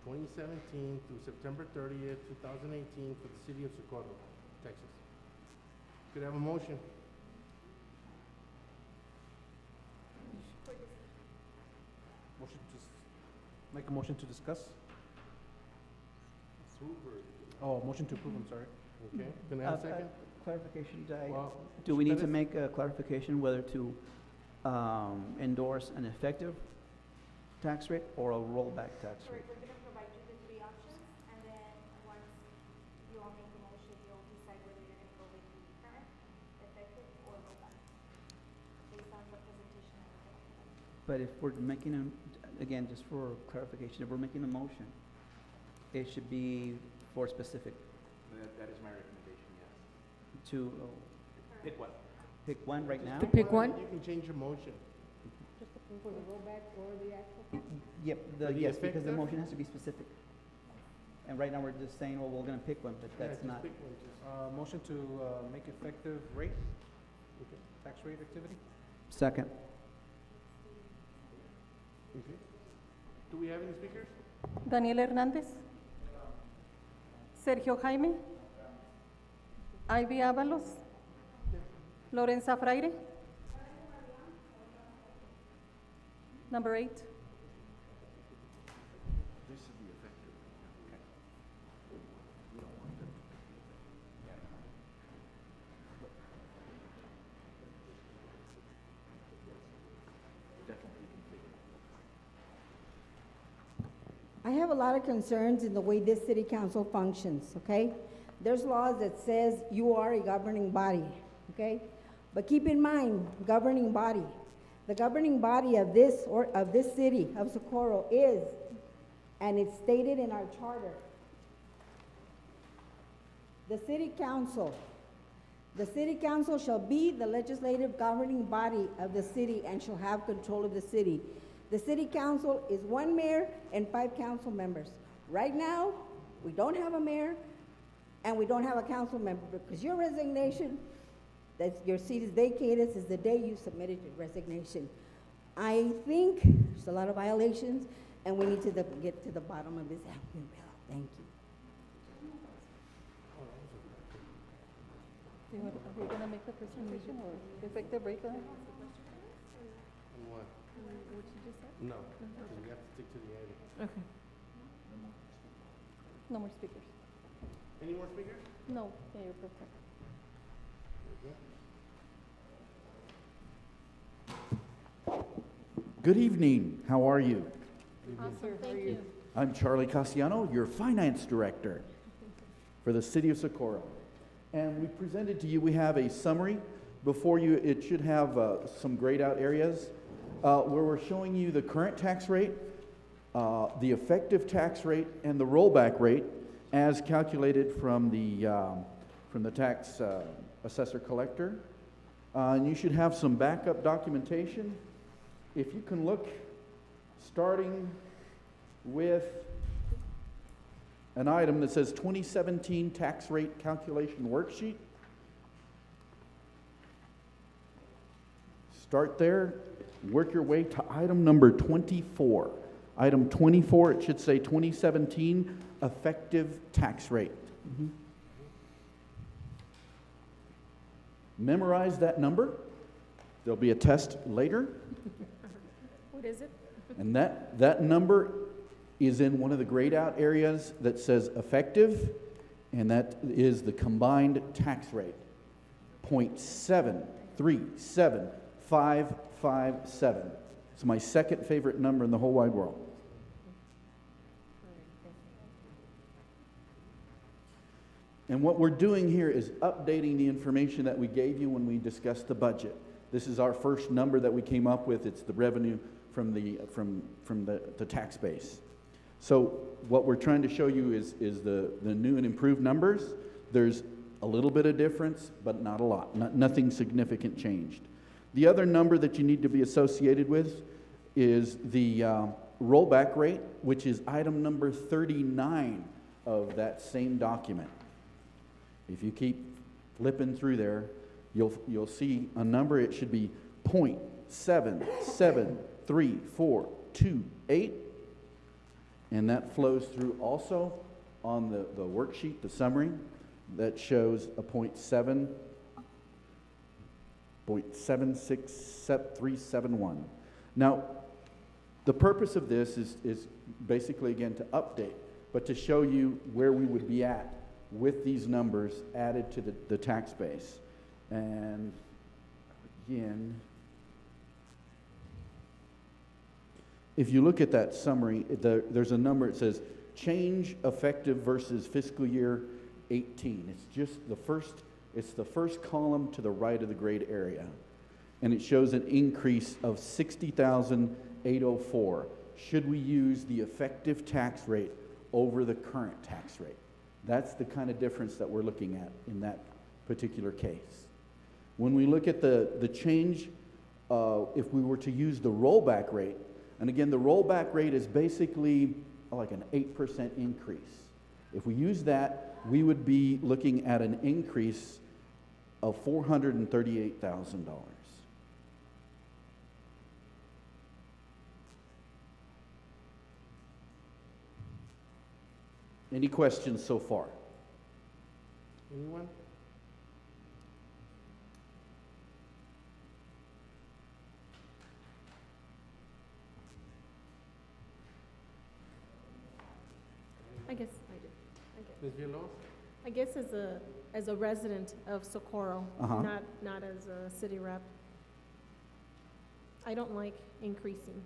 2017 through September 30th, 2018 for the city of Socorro, Texas. Could I have a motion? Motion make a motion to discuss? Oh, motion to approve, I'm sorry. Okay, can I have a second? Clarification, Well, do we need to Perez? make a clarification whether to endorse an effective tax rate or a rollback tax rate? We're gonna provide you the three options, and then once you all make the motion, you'll decide whether you're gonna go with the current, effective, or rollback, based on the presentation and everything. But if we're making a, again, just for clarification, if we're making a motion, it should be for specific That is my recommendation, yes. to Pick one. pick one right now. To pick one? You can change your motion. Just for the rollback or the actual? Yep, For the yes, because the effective? motion has to be specific. And right now, we're just saying, well, we're gonna pick one, but Yeah, that's just not. pick one, just- Motion to make effective rate, tax rate activity? Second. Okay. Do we have any speakers? Daniel Hernández. Sergio Jaime. Ivy Avalos. Lorenza Fraire. Number 8. This should be effective. Okay. We don't want them to. Yeah. Definitely configure. I have a lot of concerns in the way this city council functions, okay? There's laws that says you are a governing body, okay? But keep in mind, governing body. The governing body of this city of Socorro is, and it's stated in our charter, the city council. The city council shall be the legislative governing body of the city and shall have control of the city. The city council is 1 mayor and 5 council members. Right now, we don't have a mayor and we don't have a council member because your resignation, that your seat is vacated, is the day you submitted your resignation. I think there's a lot of violations and we need to get to the bottom of this. Thank you. Are we gonna make the presentation or effective rate? And what? No, because we have to stick to the item. Okay. No more speakers. Any more speakers? No, Mayor Pro Tem. Good evening. How are you? Awesome, thank you. I'm Charlie Cassiano, your finance director for the city of Socorro. And we presented to you, we have a summary before you. It should have some grayed out areas where we're showing you the current tax rate, the effective tax rate, and the rollback rate as calculated from the tax assessor collector. And you should have some backup documentation. If you can look, starting with an item that says 2017 tax rate calculation worksheet. Start there, work your way to item number 24. Item 24, it should say 2017 effective tax rate. Memorize that number. There'll be a test later. What is it? And that number is in one of the grayed out areas that says effective, and that is the combined tax rate, 0.737557. It's my second favorite number in the whole wide world. And what we're doing here is updating the information that we gave you when we discussed the budget. This is our first number that we came up with. It's the revenue from the tax base. So what we're trying to show you is the new and improved numbers. There's a little bit of difference, but not a lot. Nothing significant changed. The other number that you need to be associated with is the rollback rate, which is item number 39 of that same document. If you keep flipping through there, you'll see a number. It should be 0.77348, and that flows through also on the worksheet, the summary, that shows a 0.76371. Now, the purpose of this is basically, again, to update, but to show you where we would be at with these numbers added to the tax base. And again, if you look at that summary, there's a number. It says change effective versus fiscal year 18. It's just it's the first column to the right of the grayed area, and it shows an increase of $60,804. Should we use the effective tax rate over the current tax rate? That's the kind of difference that we're looking at in that particular case. When we look at the change, if we were to use the rollback rate, and again, the rollback rate is basically like an 8% increase. If we use that, we would be looking at an increase of $438,000. Any questions so far? Anyone? I guess I do. Ms. Villalobos? I guess as a resident of Socorro, not as a city rep, I don't like increases.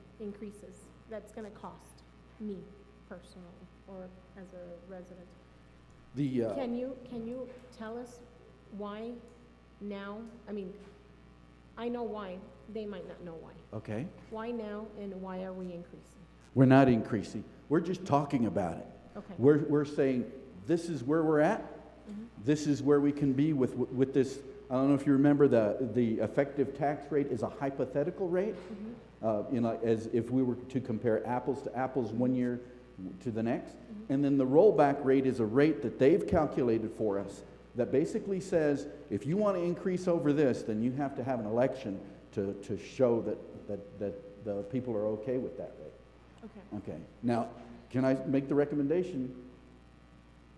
That's gonna cost me personally, or as a resident. Can you tell us why now? I mean, I know why, they might not know why. Okay. Why now, and why are we increasing? We're not increasing. We're just talking about it. Okay. We're saying this is where we're at. Mm-hmm. This is where we can be with this. I don't know if you remember the effective tax rate is a hypothetical rate. Mm-hmm. As if we were to compare apples to apples one year to the next. Mm-hmm. And then the rollback rate is a rate that they've calculated for us that basically says if you want to increase over this, then you have to have an election to show that the people are okay with that rate. Okay. Okay. Now, can I make the recommendation?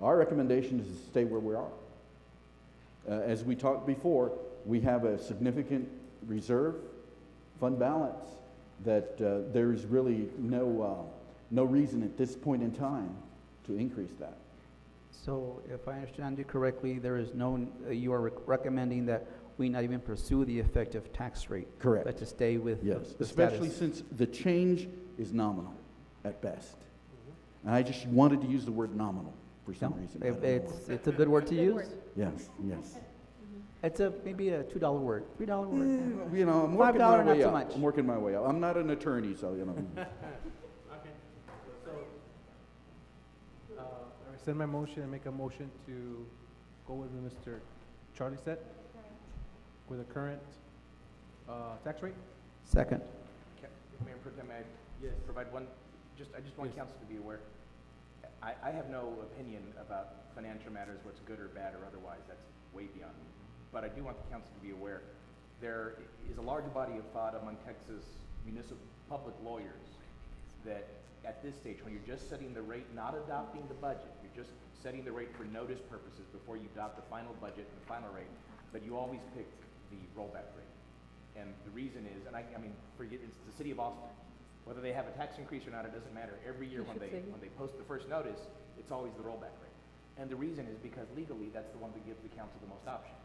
Our recommendation is to stay where we are. As we talked before, we have a significant reserve fund balance that there's really no reason at this point in time to increase that. So if I understand you correctly, there is you are recommending that we not even pursue the effective tax rate. Correct. But to stay with Yes, the especially status. since the change is nominal at best. And I just wanted to use the word nominal for some reason. I don't know why. It's a good word to Good use. word. Yes, yes. It's maybe a $2 word, $3 word. You know, I'm working my $5 not way too up. much. I'm working my way up. I'm not an attorney, so you know. Okay. So, I rescind my motion and make a motion to go with what Mr. Charlie said, with the current tax rate. Second. Mayor Pro Tem, may I provide one, I just want council to be aware. I have no opinion about financial matters, what's good or bad or otherwise, that's way beyond me. But I do want the council to be aware, there is a large body of thought among Texas municipal public lawyers that at this stage, when you're just setting the rate, not adopting the budget, you're just setting the rate for notice purposes before you adopt the final budget and the final rate, but you always pick the rollback rate. And the reason is, and I mean, it's the city of Austin. Whether they have a tax increase or not, it doesn't matter. Every year when they post the first notice, it's always the rollback rate. And the reason is because legally, that's the one that gives the council the most options.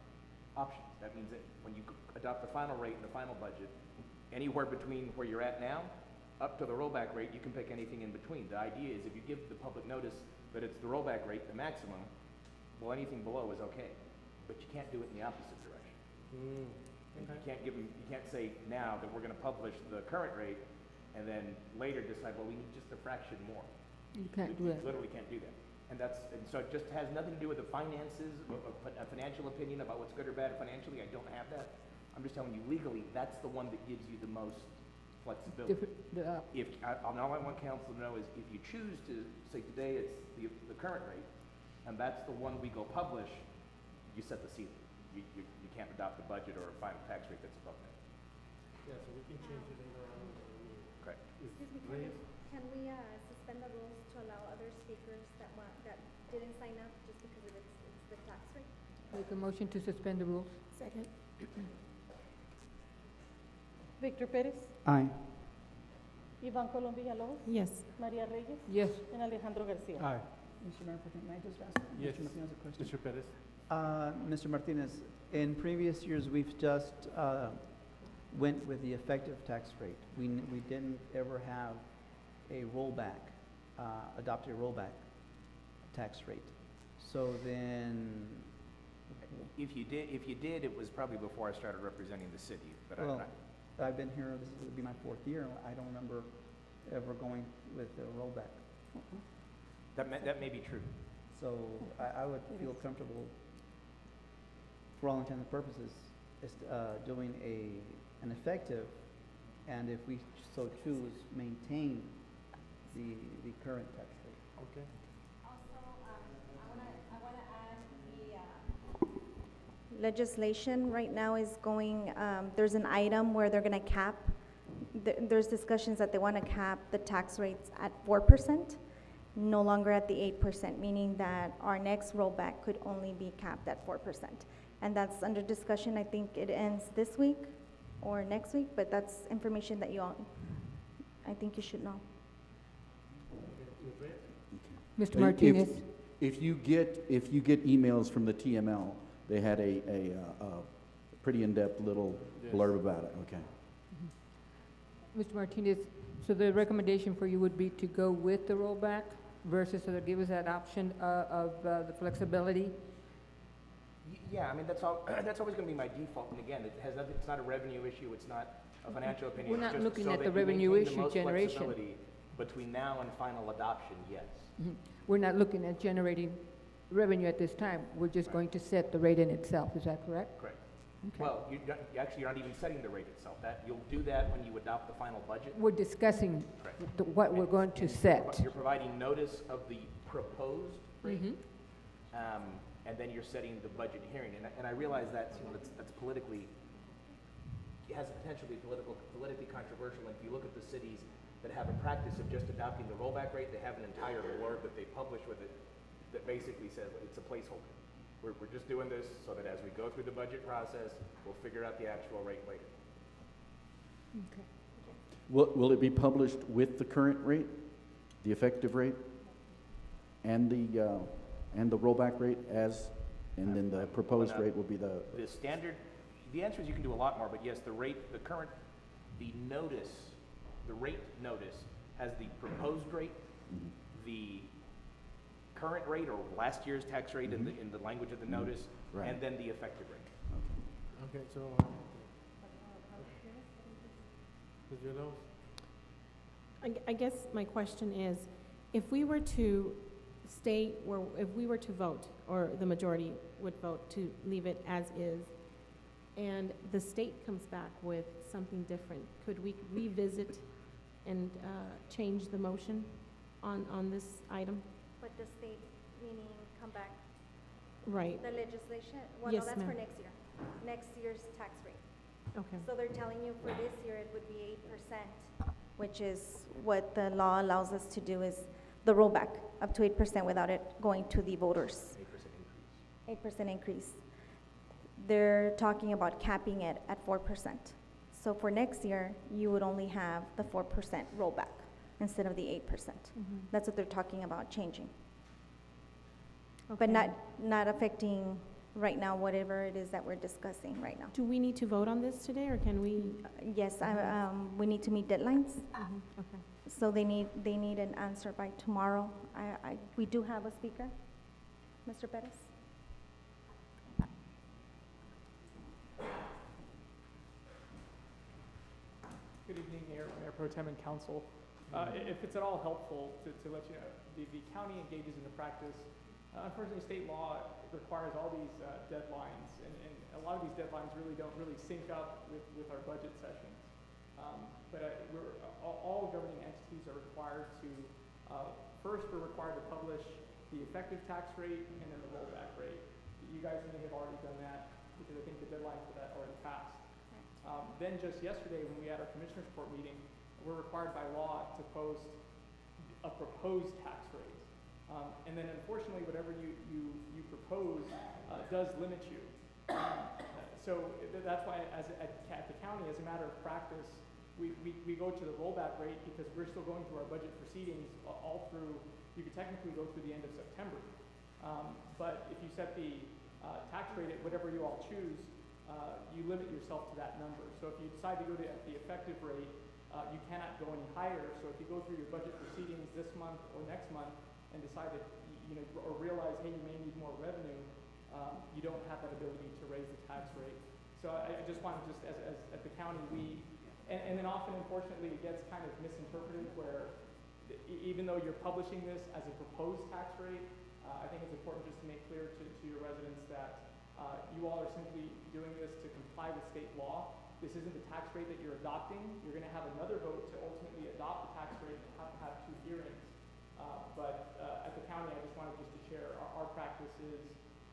That means that when you adopt the final rate and the final budget, anywhere between where you're at now, up to the rollback rate, you can pick anything in between. The idea is if you give the public notice that it's the rollback rate, the maximum, well, anything below is okay. But you can't do it in the opposite direction. And you can't give them, you can't say now that we're gonna publish the current rate and then later decide, well, we need just a fraction more. You can't do You that. literally can't do that. And so it just has nothing to do with the finances, a financial opinion about what's good or bad financially. I don't have that. I'm just telling you legally, that's the one that gives you the most flexibility. All I want council to know is if you choose to say today it's the current rate, and that's the one we go publish, you set the ceiling. You can't adopt a budget or a final tax rate that's above that. Yeah, so we can change it later on. Correct. Excuse me, can we suspend the rules to allow other speakers that didn't sign up just because it's the tax rate? Make a motion to suspend the rules. Second. Victor Pérez, Aye. Iván Colom Villalobos, Yes. María Reyes, Yes. and Alejandro Garcia. Aye. Mr. Mayor, may I just ask Yes. Mr. Martinez a question? Mr. Perez? Mr. Martinez, in previous years, we've just went with the effective tax rate. We didn't ever have a rollback, adopt a rollback tax rate. So then, If you did, it was probably before I started representing the city, but well, I've been here, this will be my 4th year, I don't remember ever going with a rollback. that may be true. So I would feel comfortable, for all intents and purposes, doing an effective, and if we so choose, maintain the current tax rate. Okay. Also, I wanna add the legislation right now is going, there's an item where they're gonna cap, there's discussions that they wanna cap the tax rates at 4%, no longer at the 8%, meaning that our next rollback could only be capped at 4%. And that's under discussion. I think it ends this week or next week, but that's information that I think you should know. Mr. Martinez? If you get emails from the TML, they had a pretty in-depth little blurb about it, okay. Mr. Martinez, so the recommendation for you would be to go with the rollback versus to give us that option of the flexibility? Yeah, I mean, that's always gonna be my default, and again, it has nothing, it's not a revenue issue, it's not a financial opinion. We're it's not just looking so at that the you revenue maintain the issue most generation. flexibility between now and final adoption, yes. We're not looking at generating revenue at this time. We're just going to set the rate in itself. Is that correct? Correct. Okay. Well, you're not even setting the rate itself. You'll do that when you adopt the final budget. We're discussing Correct. what we're going to set. You're providing notice of the proposed rate, Mhm. and then you're setting the budget hearing. And I realize that's politically, it has the potential to be politically controversial. And if you look at the cities that have a practice of just adopting the rollback rate, they have an entire blurb that they publish with it that basically says it's a placeholder. We're just doing this so that as we go through the budget process, we'll figure out the actual rate later. Okay. Will it be published with the current rate, the effective rate, and the rollback rate and then the proposed rate will be the standard? The answer is you can do a lot more, but yes, the rate notice has the proposed rate, the current rate or last year's tax rate in the language of the notice, Right. and then the effective rate. Okay, so, I guess my question is, if we were to if we were to vote, or the majority would vote to leave it as is, and the state comes back with something different, could we revisit and change the motion on this item? But the state, meaning come back, Right, the legislation, well, Yes, no, that's for ma'am. next year, next year's tax rate. okay. So they're telling you for this year it would be 8%, which is what the law allows us to do, is the rollback up to 8% without it going to the voters. 8% increase. 8% increase. They're talking about capping it at 4%. So for next year, you would only have the 4% rollback instead of the 8%. Mhm. That's what they're talking about changing. Okay. But not affecting right now, whatever it is that we're discussing right now. Do we need to vote on this today, or can we? Yes, we need to meet deadlines, Okay. so they need an answer by tomorrow. We do have a speaker, Mr. Perez. Good evening, Mayor Pro Tem and Council. If it's at all helpful to let you know, the county engages in the practice. Unfortunately, state law requires all these deadlines, and a lot of these deadlines don't really sync up with our budget sessions. All governing entities are required to, first we're required to publish the effective tax rate and then the rollback rate. You guys may have already done that because I think the deadline for that already passed. Then just yesterday when we had our Commissioners Court meeting, we're required by law to post a proposed tax rate. And then unfortunately, whatever you propose does limit you. So that's why at the county, as a matter of practice, we go to the rollback rate because we're still going through our budget proceedings all through, you could technically go through the end of September. But if you set the tax rate at whatever you all choose, you limit yourself to that number. So if you decide to go to the effective rate, you cannot go any higher. So if you go through your budget proceedings this month or next month and decide that, or realize, hey, you may need more revenue, you don't have that ability to raise the tax rate. So I just wanted, as at the county, and then often, unfortunately, it gets kind of misinterpreted where even though you're publishing this as a proposed tax rate, I think it's important just to make clear to your residents that you all are simply doing this to comply with state law. This isn't the tax rate that you're adopting. You're going to have another vote to ultimately adopt the tax rate and have 2 hearings. But at the county, I just wanted just to share our practice is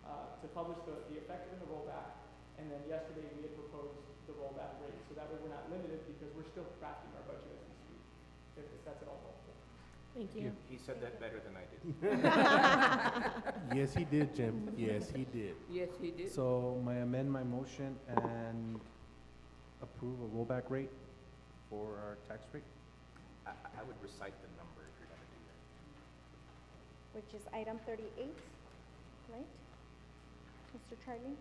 to publish the effective and the rollback. And then yesterday we had proposed the rollback rate. So that way we're not limited because we're still crafting our budget as we speak, if that's at all helpful. Thank you. He said that better than I did. Yes, he did, Jim. Yes, he did. Yes, he did. So may I amend my motion and approve a rollback rate for our tax rate? I would recite the number if you're going to do that. Which is item 38, right? Mr. Charlie?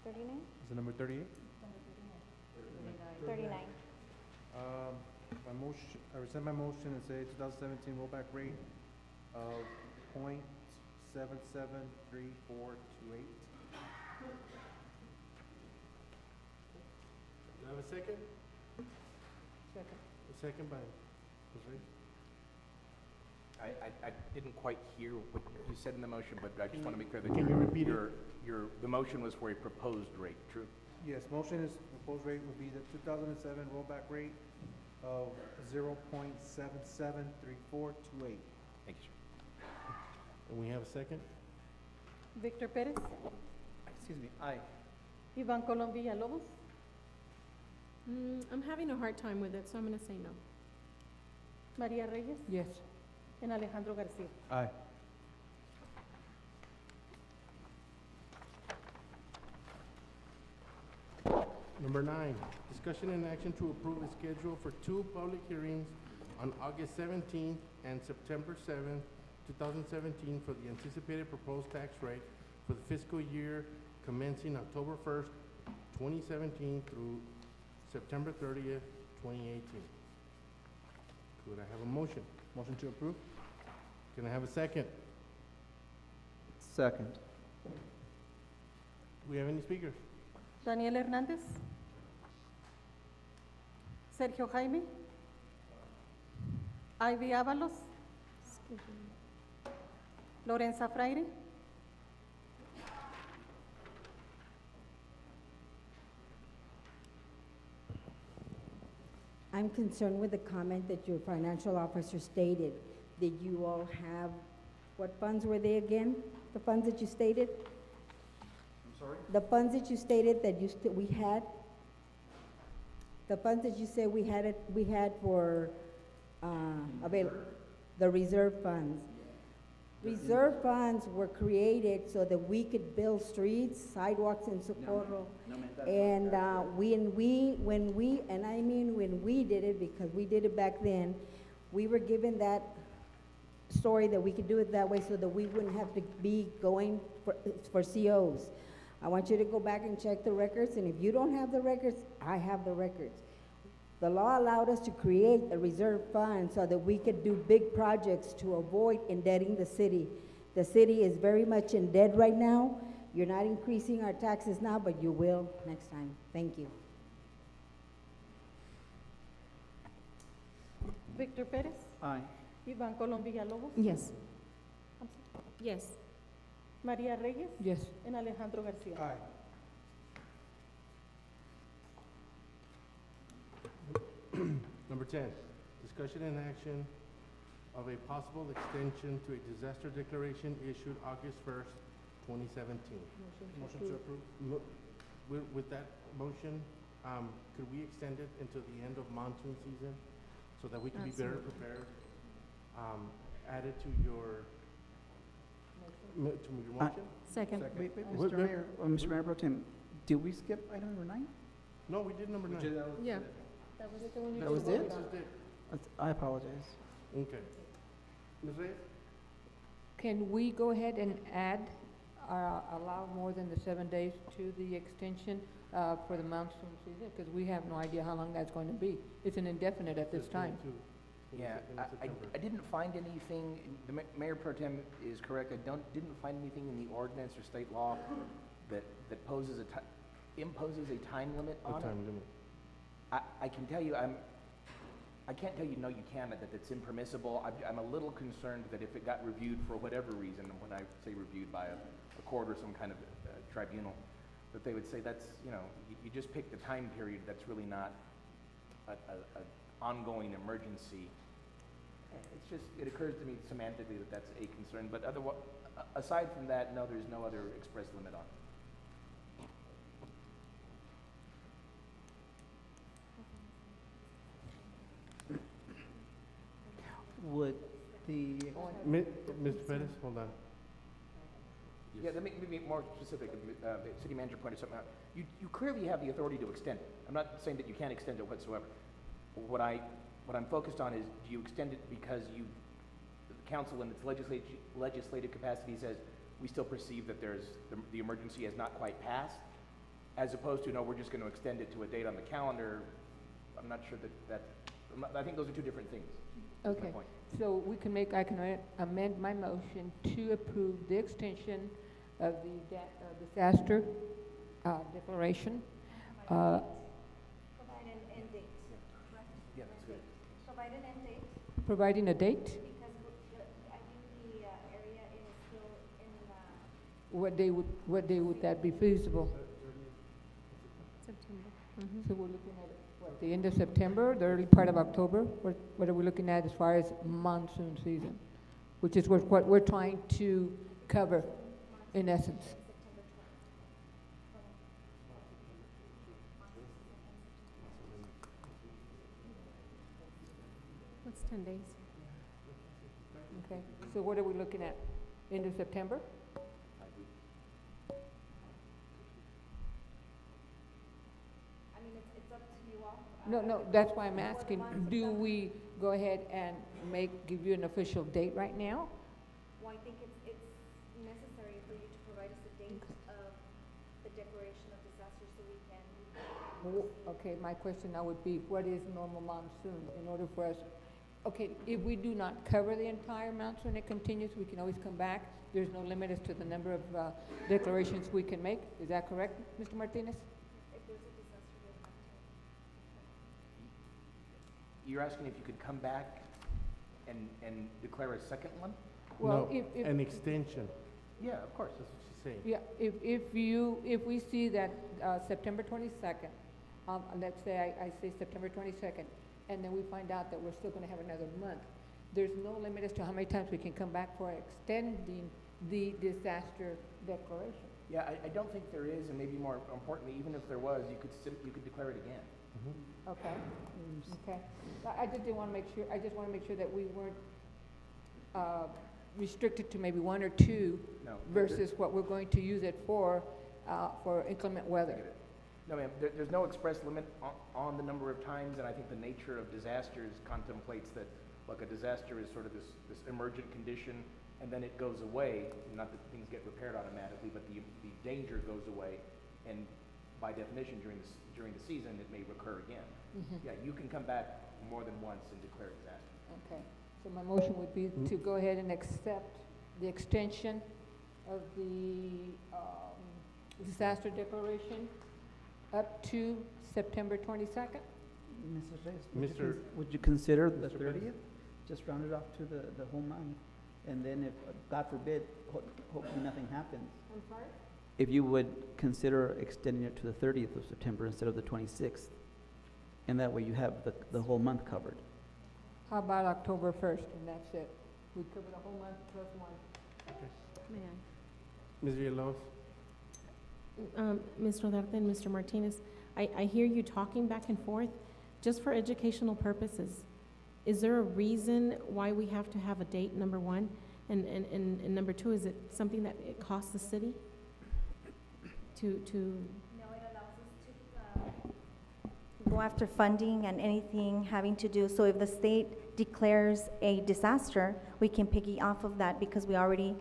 39? Is it number 38? 39. My motion, I rescind my motion and say 2017 rollback rate of .773428. Do I have a second? Second. A second by Jose. I didn't quite hear what you said in the motion, but I just want to make clear that Can you repeat it? the motion was for a proposed rate, true? Yes, motion is, proposed rate would be the 2007 rollback rate of 0.773428. Thank you, sir. And we have a second? Victor Perez, Excuse me, aye. Ivan Colom Villalobos, I'm having a hard time with it, so I'm gonna say no. Maria Reyes, Yes. and Alejandro Garcia. Aye. Number 9, discussion and action to approve a schedule for 2 public hearings on August 17th and September 7th, 2017 for the anticipated proposed tax rate for the fiscal year commencing October 1st, 2017 through September 30th, 2018. Could I have a motion? Motion to approve? Can I have a second? Second. Do we have any speakers? Daniel Hernández, Sergio Jaime, Ivy Ábalos, Lorenza Fraire, I'm concerned with the comment that your financial officer stated. Did you all have, what funds were they again? The funds that you stated? I'm sorry? The funds that you stated that we had? The funds that you said we had for, the reserve funds. Reserve funds were created so that we could build streets, sidewalks in Socorro. No, ma'am, that's And not correct. when we did it, because we did it back then, we were given that story that we could do it that way so that we wouldn't have to be going for COs. I want you to go back and check the records, and if you don't have the records, I have the records. The law allowed us to create a reserve fund so that we could do big projects to avoid indebting the city. The city is very much in debt right now. You're not increasing our taxes now, but you will next time. Thank you. Victor Perez, Aye. Iván Colón Villalobos, Yes. Yes. María Reyes, Yes. and Alejandro Garcia. Number 10, discussion and action of a possible extension to a disaster declaration issued August 1st, 2017. Motion to approve. With that motion, could we extend it until the end of monsoon season so that we can be better Absolutely. prepared? Add it to your motion? Second. Wait, What- Mr. Mayor, Mr. Mayor Pro Tem, did we skip item number 9? No, we did number 9. Yeah. That was the one you That was voted it? on. I apologize. Okay. Ms. Reyes? Can we go ahead and add, allow more than the 7 days to the extension for the monsoon season? Because we have no idea how long that's going to be. It's an indefinite at this time. Yeah, I didn't find anything, Mayor Pro Tem is correct, didn't find anything in the ordinance or state law that imposes a time limit A on it. time limit. I can tell you, I can't tell you, no, you can't, that it's impermissible. I'm a little concerned that if it got reviewed for whatever reason, and when I say reviewed by a court or some kind of tribunal, that they would say that's, you just picked the time period that's really not a ongoing emergency. It's just, it occurs to me semantically that that's a concern, but aside from that, no, there's no other express limit on it. Would the, Mr. Perez, hold on. Yeah, let me be more specific. The city manager pointed something out. You clearly have the authority to extend it. I'm not saying that you can't extend it whatsoever. What I'm focused on is, do you extend it because the council in its legislative capacity says we still perceive that the emergency has not quite passed, as opposed to, no, we're just going to extend it to a date on the calendar. I'm not sure I think those are two different things. That's my Okay, point. so I can amend my motion to approve the extension of the disaster declaration. Provide an end date, correct? Yeah, that's good. Provide an end date, Providing a date, because I think the area is still in, what day would that be feasible? September. So we're looking at, the end of September, the early part of October? What are we looking at as far as monsoon season? Which is what we're trying to cover, in essence. What's 10 days? Okay, so what are we looking at? End of September? I mean, it's up to you all. No, that's why I'm asking, do we go ahead and give you an official date right now? Well, I think it's necessary for you to provide us a date of the declaration of disaster so we can. Okay, my question now would be, what is normal monsoon in order for us? Okay, if we do not cover the entire monsoon, it continues, we can always come back. There's no limit as to the number of declarations we can make. Is that correct, Mr. Martinez? If there's a disaster, we'll have to. You're asking if you could come back and declare a second one? Well, No, if an extension. Yeah, of course. That's what she's saying. Yeah, if we see that September 22nd, let's say I say September 22nd, and then we find out that we're still going to have another month, there's no limit as to how many times we can come back for extending the disaster declaration. Yeah, I don't think there is, and maybe more importantly, even if there was, you could declare it again. Okay, okay. I just didn't want to make sure, that we weren't restricted to maybe one or two No. versus what we're going to use it for inclement weather. No, ma'am, there's no express limit on the number of times, and I think the nature of disasters contemplates that like a disaster is sort of this emergent condition, and then it goes away, not that things get repaired automatically, but the danger goes away, and by definition, during the season, it may recur again. Yeah, you can come back more than once and declare disaster. Okay, so my motion would be to go ahead and accept the extension of the disaster declaration up to September 22nd. Mrs. Reyes, Mr. would you consider the Mr. Perez? 30th? Just round it off to the whole month, and then if, God forbid, hopefully nothing happens. I'm sorry? If you would consider extending it to the 30th of September instead of the 26th, and that way you have the whole month covered. How about October 1st, and that's it? We cover the whole month plus one. May I? Ms. Villalobos? Mr. Rodarte and Mr. Martinez, I hear you talking back and forth. Just for educational purposes, is there a reason why we have to have a date, number one? And number two, is it something that it costs the city to? No, it allows us to go after funding and anything having to do, so if the state declares a disaster, we can piggy off of that because we already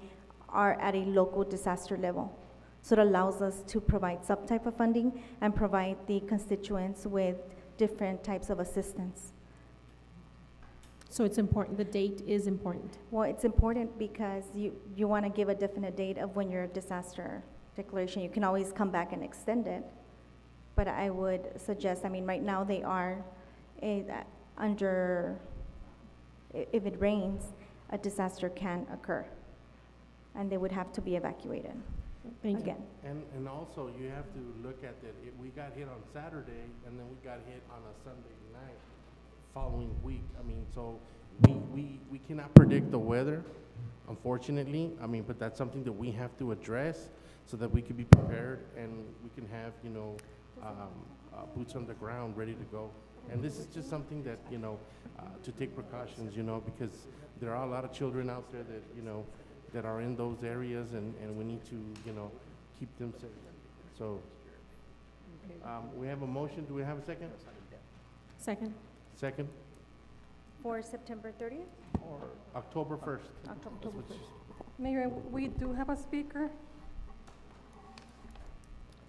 are at a local disaster level. So it allows us to provide some type of funding and provide the constituents with different types of assistance. So it's important, the date is important. Well, it's important because you want to give a definite date of when your disaster declaration, you can always come back and extend it. But I would suggest, I mean, right now they are under, if it rains, a disaster can occur. And they would have to be evacuated. Thank you. Again. And also, you have to look at that, we got hit on Saturday, and then we got hit on a Sunday night following week. I mean, so we cannot predict the weather, unfortunately. I mean, but that's something that we have to address so that we can be prepared and we can have, you know, boots on the ground ready to go. And this is just something that, you know, to take precautions, you know, because there are a lot of children out there that, you know, that are in those areas, and we need to, you know, keep them safe. So, we have a motion. Do we have a second? Second. Second? For September 30th? Or October 1st? October 1st. Mayor, we do have a speaker.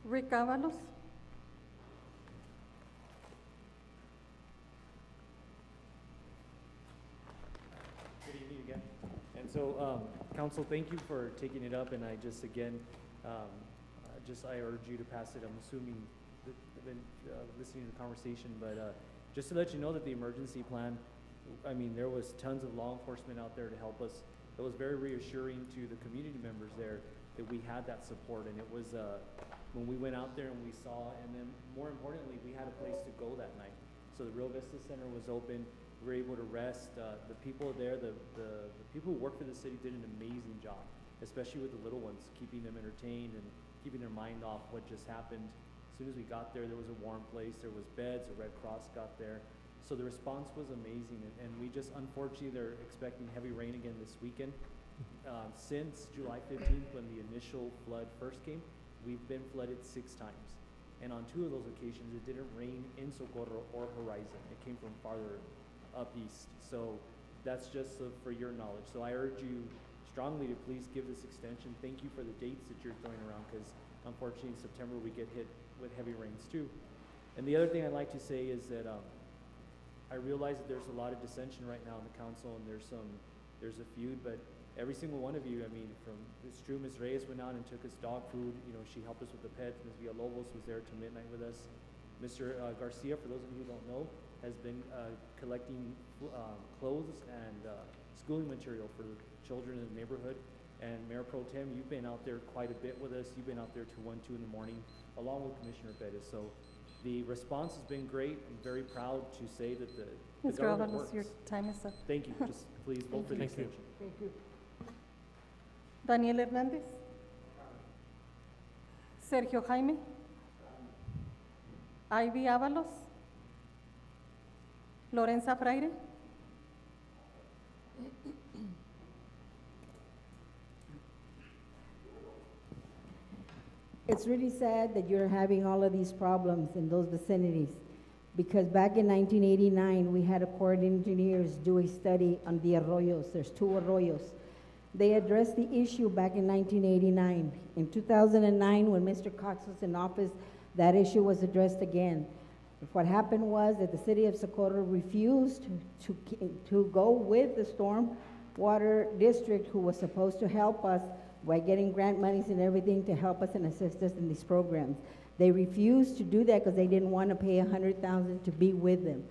Rick Avalos. Good evening again. And so, Council, thank you for taking it up, and I just, again, I urge you to pass it. I'm assuming that you've been listening to the conversation, but just to let you know that the emergency plan, I mean, there was tons of law enforcement out there to help us. It was very reassuring to the community members there that we had that support, and it was when we went out there and we saw, and then more importantly, we had a place to go that night. So the Rio Vista Center was open. We were able to rest. The people there, the people who work for the city did an amazing job, especially with the little ones, keeping them entertained and keeping their mind off what just happened. As soon as we got there was a warm place, there was beds, the Red Cross got there. So the response was amazing, and we just, unfortunately, they're expecting heavy rain again this weekend. Since July 15th, when the initial flood first came, we've been flooded 6 times. And on 2 of those occasions, it didn't rain in Socorro or Horizon. It came from farther up east. So that's just for your knowledge. So I urge you strongly to please give this extension. Thank you for the dates that you're throwing around, because unfortunately in September we get hit with heavy rains too. And the other thing I'd like to say is that I realize that there's a lot of dissension right now in the council, and there's a feud, but every single one of you, I mean, it's true, Ms. Reyes went out and took us dog food. You know, she helped us with the pets. Ms. Villalobos was there till midnight with us. Mr. Garcia, for those of you who don't know, has been collecting clothes and schooling material for the children in the neighborhood. And Mayor Pro Tem, you've been out there quite a bit with us. You've been out there till 1, 2 in the morning, along with Commissioner Bettis. So the response has been great. I'm very proud to say that the Mr. government Avalos, works. your time is up. Thank you. Just please vote for the Thank you. extension. Thank you. Daniel Hernández. Sergio Jaime. Ivy Avalos. Lorenza Freire. It's really sad that you're having all of these problems in those vicinities, Because back in 1989, we had a Corps of Engineers do a study on the arroyos. There's 2 arroyos. They addressed the issue back in 1989. In 2009, when Mr. Cox was in office, that issue was addressed again. What happened was that the city of Socorro refused to go with the storm water district, who was supposed to help us by getting grant monies and everything to help us and assist us in these programs. They refused to do that because they didn't want to pay $100,000 to be with them.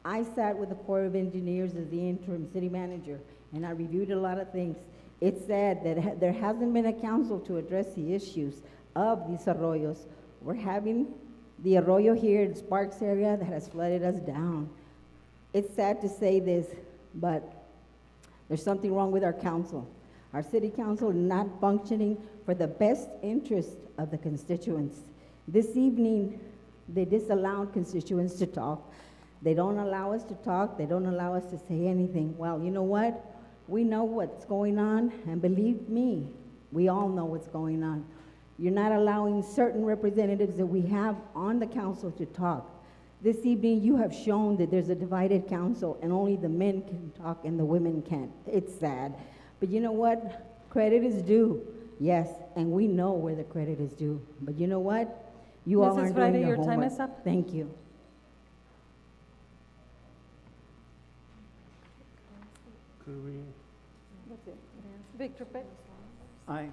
I sat with the Corps of Engineers as the interim city manager, and I reviewed a lot of things. It's sad that there hasn't been a council to address the issues of these arroyos. We're having the arroyo here in Sparks area that has flooded us down. It's sad to say this, but there's something wrong with our council. Our city council is not functioning for the best interest of the constituents. This evening, they disallowed constituents to talk. They don't allow us to talk. They don't allow us to say anything. Well, you know what? We know what's going on, and believe me, we all know what's going on. You're not allowing certain representatives that we have on the council to talk. This evening, you have shown that there's a divided council, and only the men can talk and the women can't. It's sad. But you know what? Credit is due. Yes, and we know where the credit is due. But you know what? You all Mrs. aren't Friday, doing your your time homework. is up. Thank you. Could we, That's it. Victor Pérez? Aye.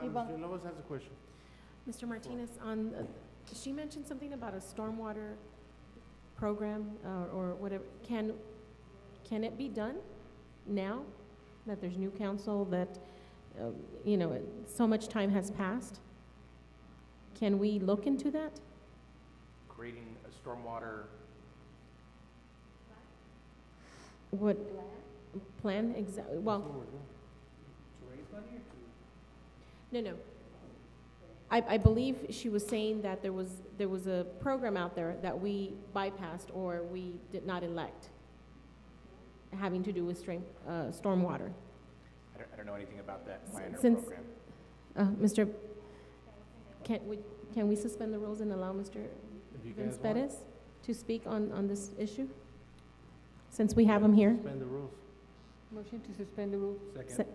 Yvonne. Villalobos has a question. Mr. Martinez, on, she mentioned something about a stormwater program, or whatever. Can it be done now that there's new council, that, you know, so much time has passed? Can we look into that? Creating a stormwater, What plan exactly? Well, no. I believe she was saying that there was a program out there that we bypassed or we did not elect, having to do with stormwater. I don't know anything about that plan or Since, program. Mr. Can we suspend the rules and allow Mr. Vince Perez to speak on this issue? Since we have him here. Suspend the rules. Motion to suspend the rules. Second.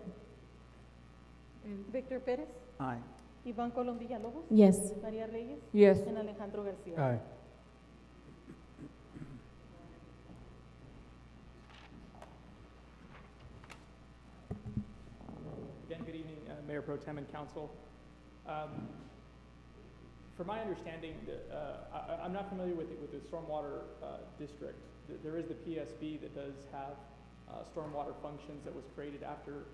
Victor Pérez? Aye. Iván Colom Villalobos? Yes. María Reyes? Yes. And Alejandro Garcia? Aye. Again, good evening, Mayor Pro Tem and Council. From my understanding, I'm not familiar with the stormwater district. There is the PSB that does have stormwater functions that was created after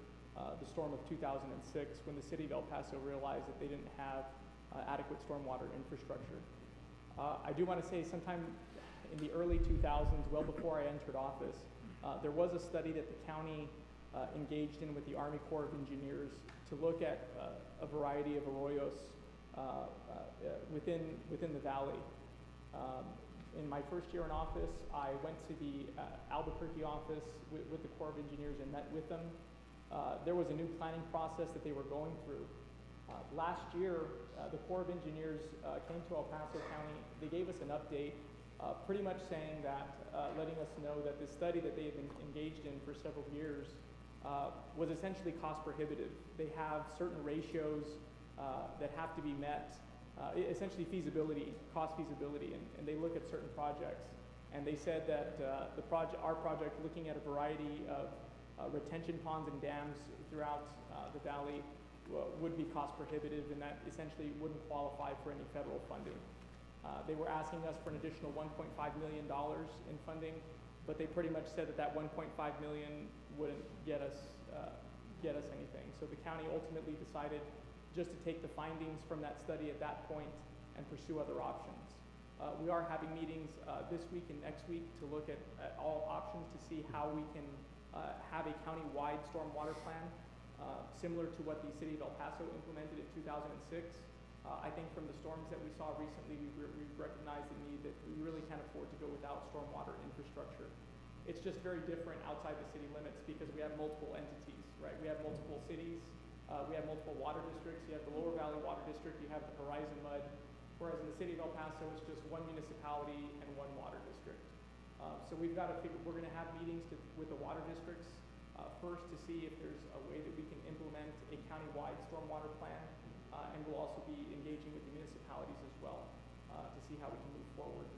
the storm of 2006, when the city of El Paso realized that they didn't have adequate stormwater infrastructure. I do want to say sometime in the early 2000s, well before I entered office, there was a study that the county engaged in with the Army Corps of Engineers to look at a variety of arroyos within the valley. In my first year in office, I went to the Albuquerque office with the Corps of Engineers and met with them. There was a new planning process that they were going through. Last year, the Corps of Engineers came to El Paso County. They gave us an update, pretty much saying that, letting us know that the study that they had been engaged in for several years was essentially cost prohibitive. They have certain ratios that have to be met, essentially feasibility, cost feasibility, and they look at certain projects. And they said that our project, looking at a variety of retention ponds and dams throughout the valley, would be cost prohibitive, and that essentially wouldn't qualify for any federal funding. They were asking us for an additional $1.5 million in funding, but they pretty much said that $1.5 million wouldn't get us anything. So the county ultimately decided just to take the findings from that study at that point and pursue other options. We are having meetings this week and next week to look at all options to see how we can have a county-wide stormwater plan, similar to what the city of El Paso implemented in 2006. I think from the storms that we saw recently, we recognized the need that we really can't afford to go without stormwater infrastructure. It's just very different outside the city limits because we have multiple entities, right? We have multiple cities, we have multiple water districts. You have the Lower Valley Water District, you have the Horizon Mud, whereas in the city of El Paso, it's just one municipality and one water district. So we've got to figure, we're going to have meetings with the water districts first to see if there's a way that we can implement a county-wide stormwater plan, and we'll also be engaging with the municipalities as well to see how we can move forward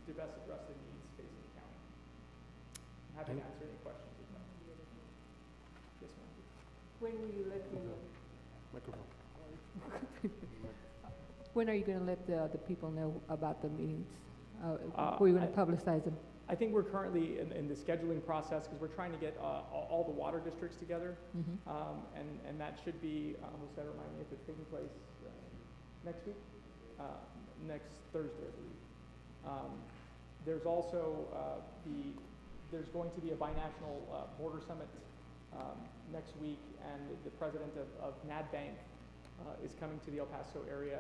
to best address the needs facing the county. I'm happy to answer any questions if not. Yes, ma'am. When will you let the, Microphone. when are you gonna let the people know about the meetings? Were you gonna publicize them? I think we're currently in the scheduling process because we're trying to get all the water districts together. And that should be, what's that, remind me if it's taking place next week? Next Thursday, I believe. There's also there's going to be a binational border summit next week, and the president of NADBank is coming to the El Paso area.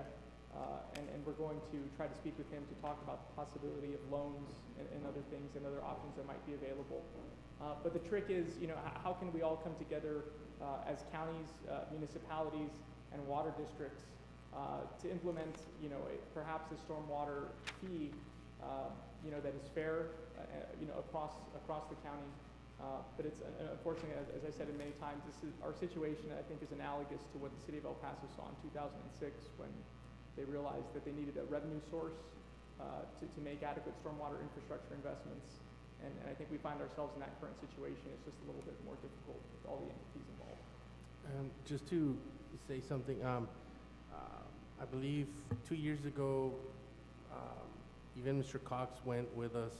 And we're going to try to speak with him to talk about the possibility of loans and other things and other options that might be available. But the trick is, how can we all come together as counties, municipalities, and water districts to implement, perhaps a stormwater fee, that is fair, across the county. But it's unfortunately, as I said many times, our situation, I think, is analogous to what the city of El Paso saw in 2006 when they realized that they needed a revenue source to make adequate stormwater infrastructure investments. And I think we find ourselves in that current situation. It's just a little bit more difficult with all the entities involved. Just to say something, I believe 2 years ago, even Mr. Cox went with us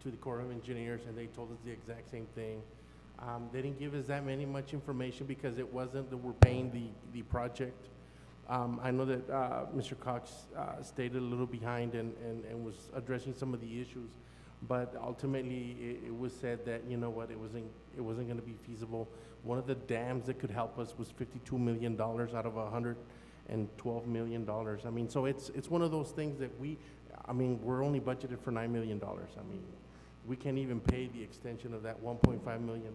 to the Corps of Engineers, and they told us the exact same thing. They didn't give us that much information because it wasn't that we're paying the project. I know that Mr. Cox stayed a little behind and was addressing some of the issues, but ultimately it was said that, it wasn't going to be feasible. One of the dams that could help us was $52 million out of $112 million. I mean, so it's one of those things that we're only budgeted for $9 million. I mean, we can't even pay the extension of that $1.5 million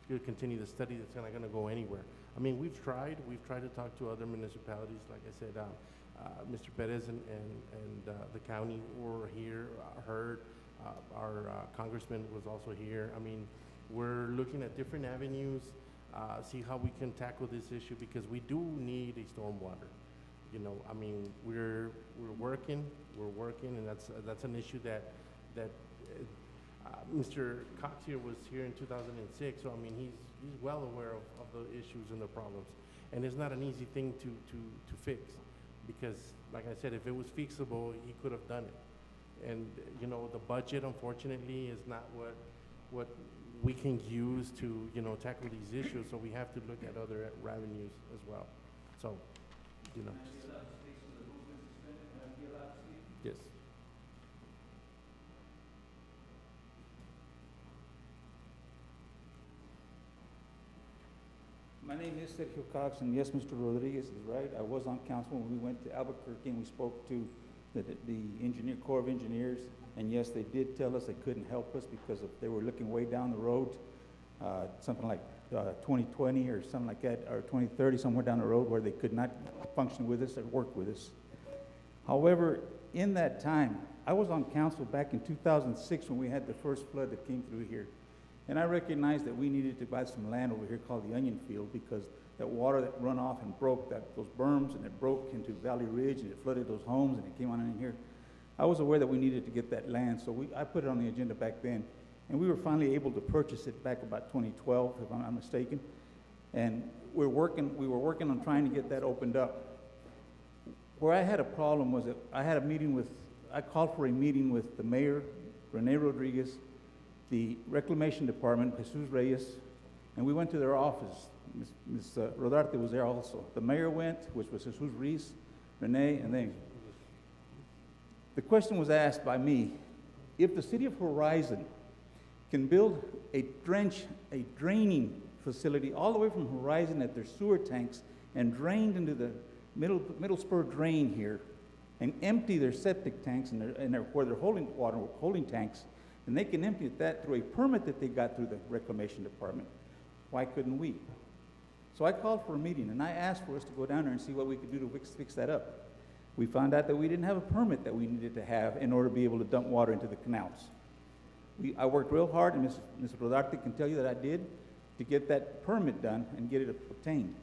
to continue the study that's not going to go anywhere. I mean, we've tried to talk to other municipalities. Like I said, Mr. Perez and the county were here, heard. Our congressman was also here. I mean, we're looking at different avenues, see how we can tackle this issue because we do need a stormwater. I mean, we're working, and that's an issue that Mr. Cox here was here in 2006, so I mean, he's well aware of the issues and the problems. And it's not an easy thing to fix because, like I said, if it was fixable, he could have done it. And, the budget, unfortunately, is not what we can use to, tackle these issues, so we have to look at other revenues as well. So, Yes. My name is Sergio Cox, and yes, Mr. Rodriguez is right. I was on council when we went to Albuquerque and we spoke to the Corps of Engineers, and yes, they did tell us they couldn't help us because they were looking way down the road, something like 2020 or something like that, or 2030, somewhere down the road where they could not function with us or work with us. However, in that time, I was on council back in 2006 when we had the first flood that came through here. And I recognized that we needed to buy some land over here called the Onion Field because that water that run off and broke those berms, and it broke into Valley Ridge and it flooded those homes and it came on in here. I was aware that we needed to get that land, so I put it on the agenda back then. And we were finally able to purchase it back about 2012, if I'm not mistaken. And we were working on trying to get that opened up. Where I had a problem was that I called for a meeting with the mayor, Rene Rodriguez, the Reclamation Department, Jesus Reyes, and we went to their office. Ms. Rodarte was there also. The mayor went, which was Jesus Reyes, Rene, and then. The question was asked by me, if the city of Horizon can build a draining facility all the way from Horizon at their sewer tanks and drained into the middle spur drain here and empty their septic tanks and where they're holding tanks, then they can empty that through a permit that they got through the Reclamation Department. Why couldn't we? So I called for a meeting and I asked for us to go down there and see what we could do to fix that up. We found out that we didn't have a permit that we needed to have in order to be able to dump water into the canals. I worked real hard, and Ms. Rodarte can tell you that I did, to get that permit done and get it obtained.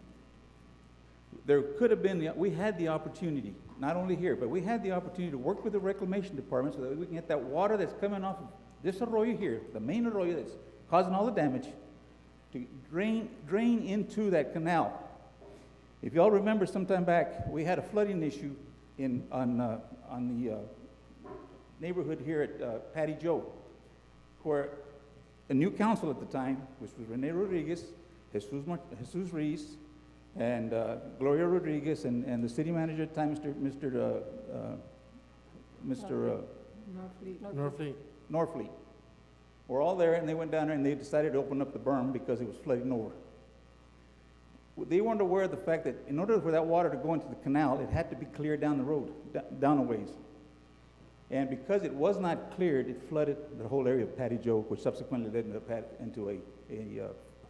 There could have been, we had the opportunity, not only here, but we had the opportunity to work with the reclamation department so that we can get that water that's coming off of this arroyo here, the main arroyo that's causing all the damage, to drain into that canal. If y'all remember sometime back, we had a flooding issue on the neighborhood here at Patty Joe, where a new council at the time, which was Rene Rodriguez, Jesus Reis, and Gloria Rodriguez, and the city manager at the time, Mr. Norfleet, were all there, and they went down there and they decided to open up the berm because it was flooding over. They weren't aware of the fact that in order for that water to go into the canal, it had to be cleared down the road, down a ways. And because it was not cleared, it flooded the whole area of Patty Joe, which subsequently led into a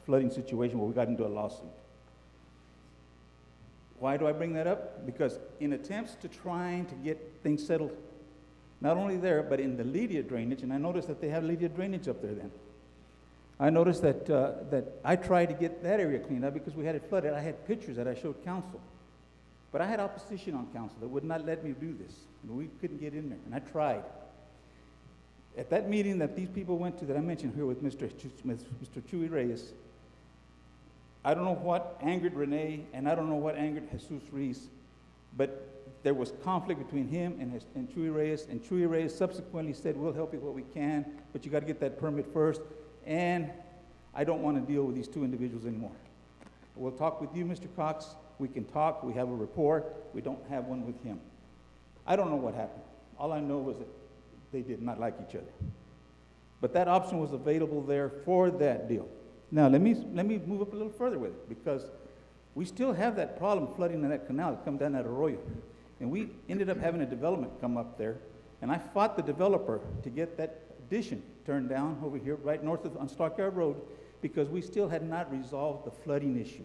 flooding situation where we got into a lawsuit. Why do I bring that up? Because in attempts to trying to get things settled, not only there, but in the Lydia drainage, and I noticed that they have Lydia drainage up there then. I noticed that I tried to get that area cleaned up because we had it flooded. I had pictures that I showed council. But I had opposition on council that would not let me do this. And we couldn't get in there, and I tried. At that meeting that these people went to that I mentioned here with Mr. Chuy Reyes, I don't know what angered Rene, and I don't know what angered Jesus Reis, but there was conflict between him and Chuy Reyes, and Chuy Reyes subsequently said, we'll help you what we can, but you got to get that permit first, and I don't want to deal with these two individuals anymore. We'll talk with you, Mr. Cox. We can talk. We have a rapport. We don't have one with him. I don't know what happened. All I know was that they did not like each other. But that option was available there for that deal. Now, let me move up a little further with it, because we still have that problem flooding in that canal that come down that arroyo. And we ended up having a development come up there, and I fought the developer to get that addition turned down over here right north on Stockyard Road, because we still had not resolved the flooding issue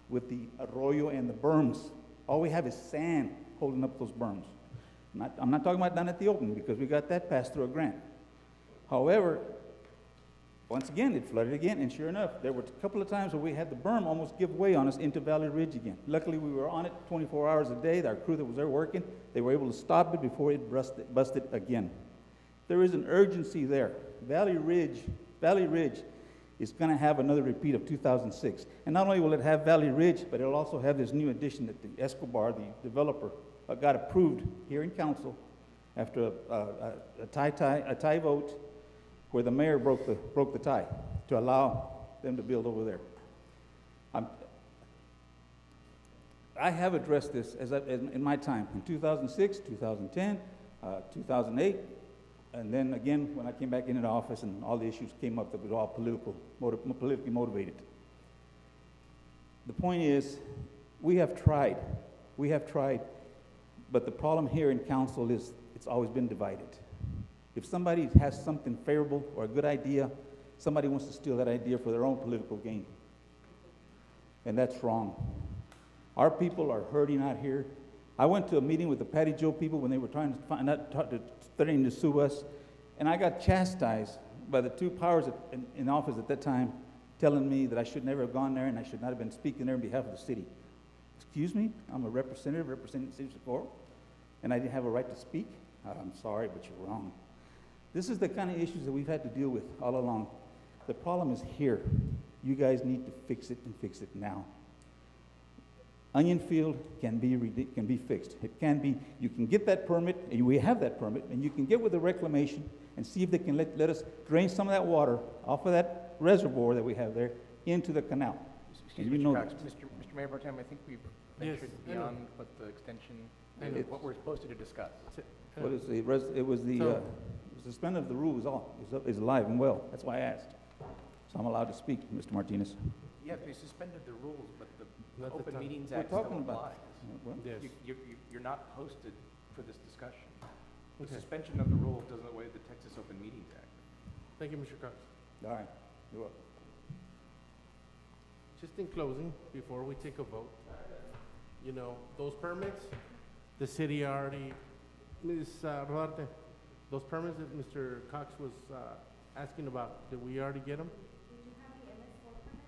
with the arroyo and the berms. All we have is sand holding up those berms. I'm not talking about down at the open, because we got that passed through a grant. However, once again, it flooded again, and sure enough, there were a couple of times where we had the berm almost give way on us into Valley Ridge again. Luckily, we were on it 24 hours a day. Our crew that was there working, they were able to stop it before it busted again. There is an urgency there. Valley Ridge is going to have another repeat of 2006. And not only will it have Valley Ridge, but it'll also have this new addition that the Escobar, the developer, got approved here in council after a tie vote, where the mayor broke the tie to allow them to build over there. I have addressed this in my time, in 2006, 2010, 2008, and then again when I came back into office and all the issues came up that were all politically motivated. The point is, we have tried, but the problem here in council is it's always been divided. If somebody has something favorable or a good idea, somebody wants to steal that idea for their own political gain. And that's wrong. Our people are hurting out here. I went to a meeting with the Patty Joe people when they were trying to find out, threatening to sue us, and I got chastised by the two powers in office at that time, telling me that I should never have gone there and I should not have been speaking there on behalf of the city. Excuse me? I'm a representative representing the city of Socorro, and I didn't have a right to speak? I'm sorry, but you're wrong. This is the kind of issues that we've had to deal with all along. The problem is here. You guys need to fix it, and fix it now. Onion Field can be fixed. It can be, you can get that permit, and we have that permit, and you can get with the reclamation and see if they can let us drain some of that water off of that reservoir that we have there into the canal. Excuse me, Mr. Cox. Mr. Mayor Pro Tem, I think we've ventured beyond what the extension, what we're supposed to discuss. What is it was the suspended of the rule is alive and well. That's why I asked. So I'm allowed to speak, Mr. Martinez. Yeah, they suspended the rules, but the Not the Open time. Meetings We're Act still talking about- applies. Well, Yes. You're not hosted for this discussion. The Okay. suspension of the rules doesn't away the Texas Open Meetings Act. Thank you, Mr. Cox. All right. You're welcome. Just in closing, before we take a vote, you know, those permits, The city already, Ms. Rodarte, those permits that Mr. Cox was asking about, did we already get them?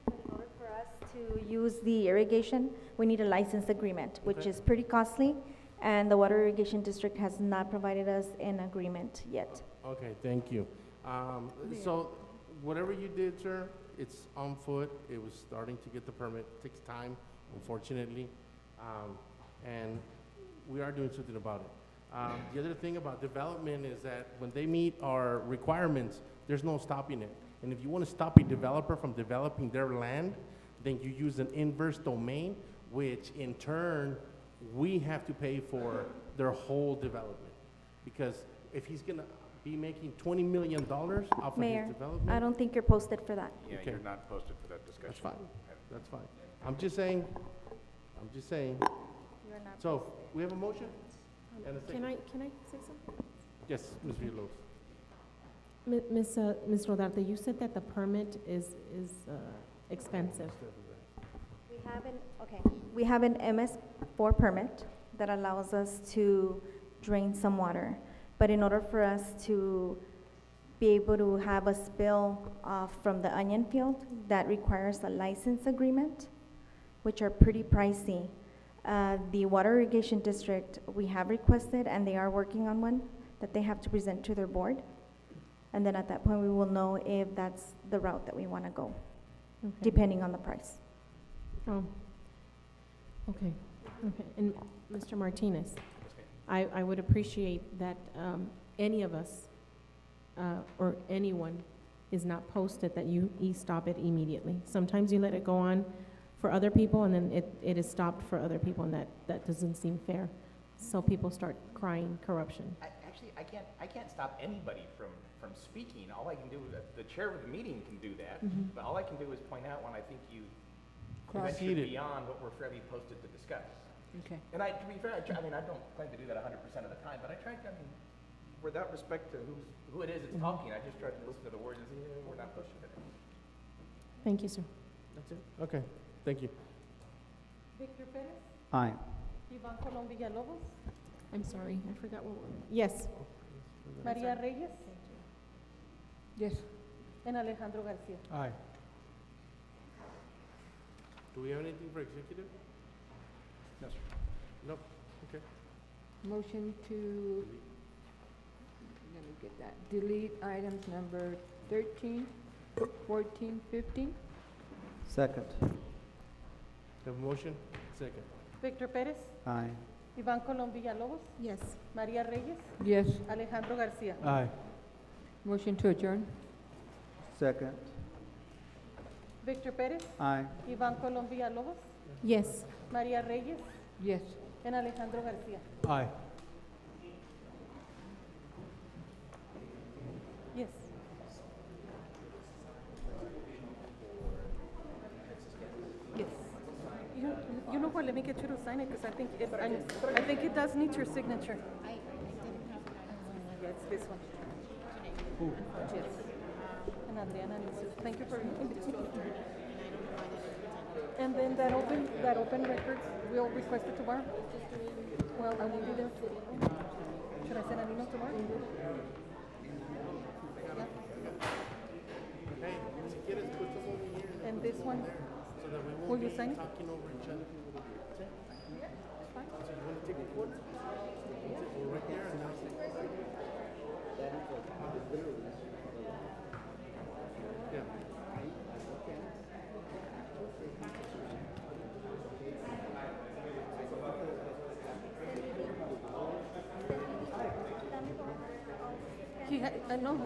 In order for us to use the irrigation, we need a license agreement, which Okay. is pretty costly, and the Water Irrigation District has not provided us an agreement yet. Okay, thank you. So whatever you did, sir, it's on foot. It was starting to get the permit. Takes time, unfortunately. And we are doing something about it. The other thing about development is that when they meet our requirements, there's no stopping it. And if you want to stop a developer from developing their land, then you use an inverse domain, which in turn, we have to pay for their whole development. Because if he's gonna be making $20 million off of Mayor, his development. I don't think you're posted for that. Yeah, Okay. you're not posted for that discussion. That's fine, that's fine. I'm just saying. You're not So, posted. we have a motion? And a second. Can I say something? Yes, Ms. Villalobos. Ms. Rodarte, you said that the permit is expensive. We have an MS4 permit that allows us to drain some water. But in order for us to be able to have a spill from the onion field, that requires a license agreement, which are pretty pricey. The Water Irrigation District, we have requested, and they are working on one, that they have to present to their board. And then at that point, we will know if that's the route that we want to go, Okay. depending on the price. Oh, okay. And Mr. Martinez, I would appreciate that any of us or anyone is not posted that you stop it immediately. Sometimes you let it go on for other people, and then it is stopped for other people, and that doesn't seem fair. So people start crying corruption. Actually, I can't stop anybody from speaking. All I can do, the chair of the meeting can do that, Mhm. but all I can do is point out when I think you Cross- ventured beyond what we're fairly posted to discuss. Okay. And to be fair, I don't plan to do that 100% of the time, but I try to, without respect to who it is that's talking, I just try to listen to the words and say, we're not pushing it. Thank you, sir. That's it? Okay, thank you. Victor Perez, Aye. Iván Colón Villalobos, I'm sorry, I forgot what. Yes. María Reyes, Yes. and Alejandro Garcia. Aye. Do we have anything for executive? No, sir. Nope, okay. Motion to, let me get that, delete items number 13, 14, 15. Second. Have a motion? Second. Victor Pérez, Aye. Iván Colón Villalobos, Yes. María Reyes, Yes. Alejandro Garcia. Aye. Motion to adjourn. Second. Victor Pérez, Aye. Iván Colón Villalobos, Yes. María Reyes, Yes. and Alejandro Garcia. Aye. Yes. Yes. You know what, let me get you to sign it, because I think it does need your signature. Yeah, it's this one. Yes. And Adriana needs it. Thank you for And then that open records, we'll request it tomorrow? Well, I will be there tomorrow. Should I send an email tomorrow? Hey, si quieres, put them over here. And this one, So that we will won't you be sign it? talking over each other. Okay? It's fine. So you want to take a photo? We're right there and now say. Yeah. I know,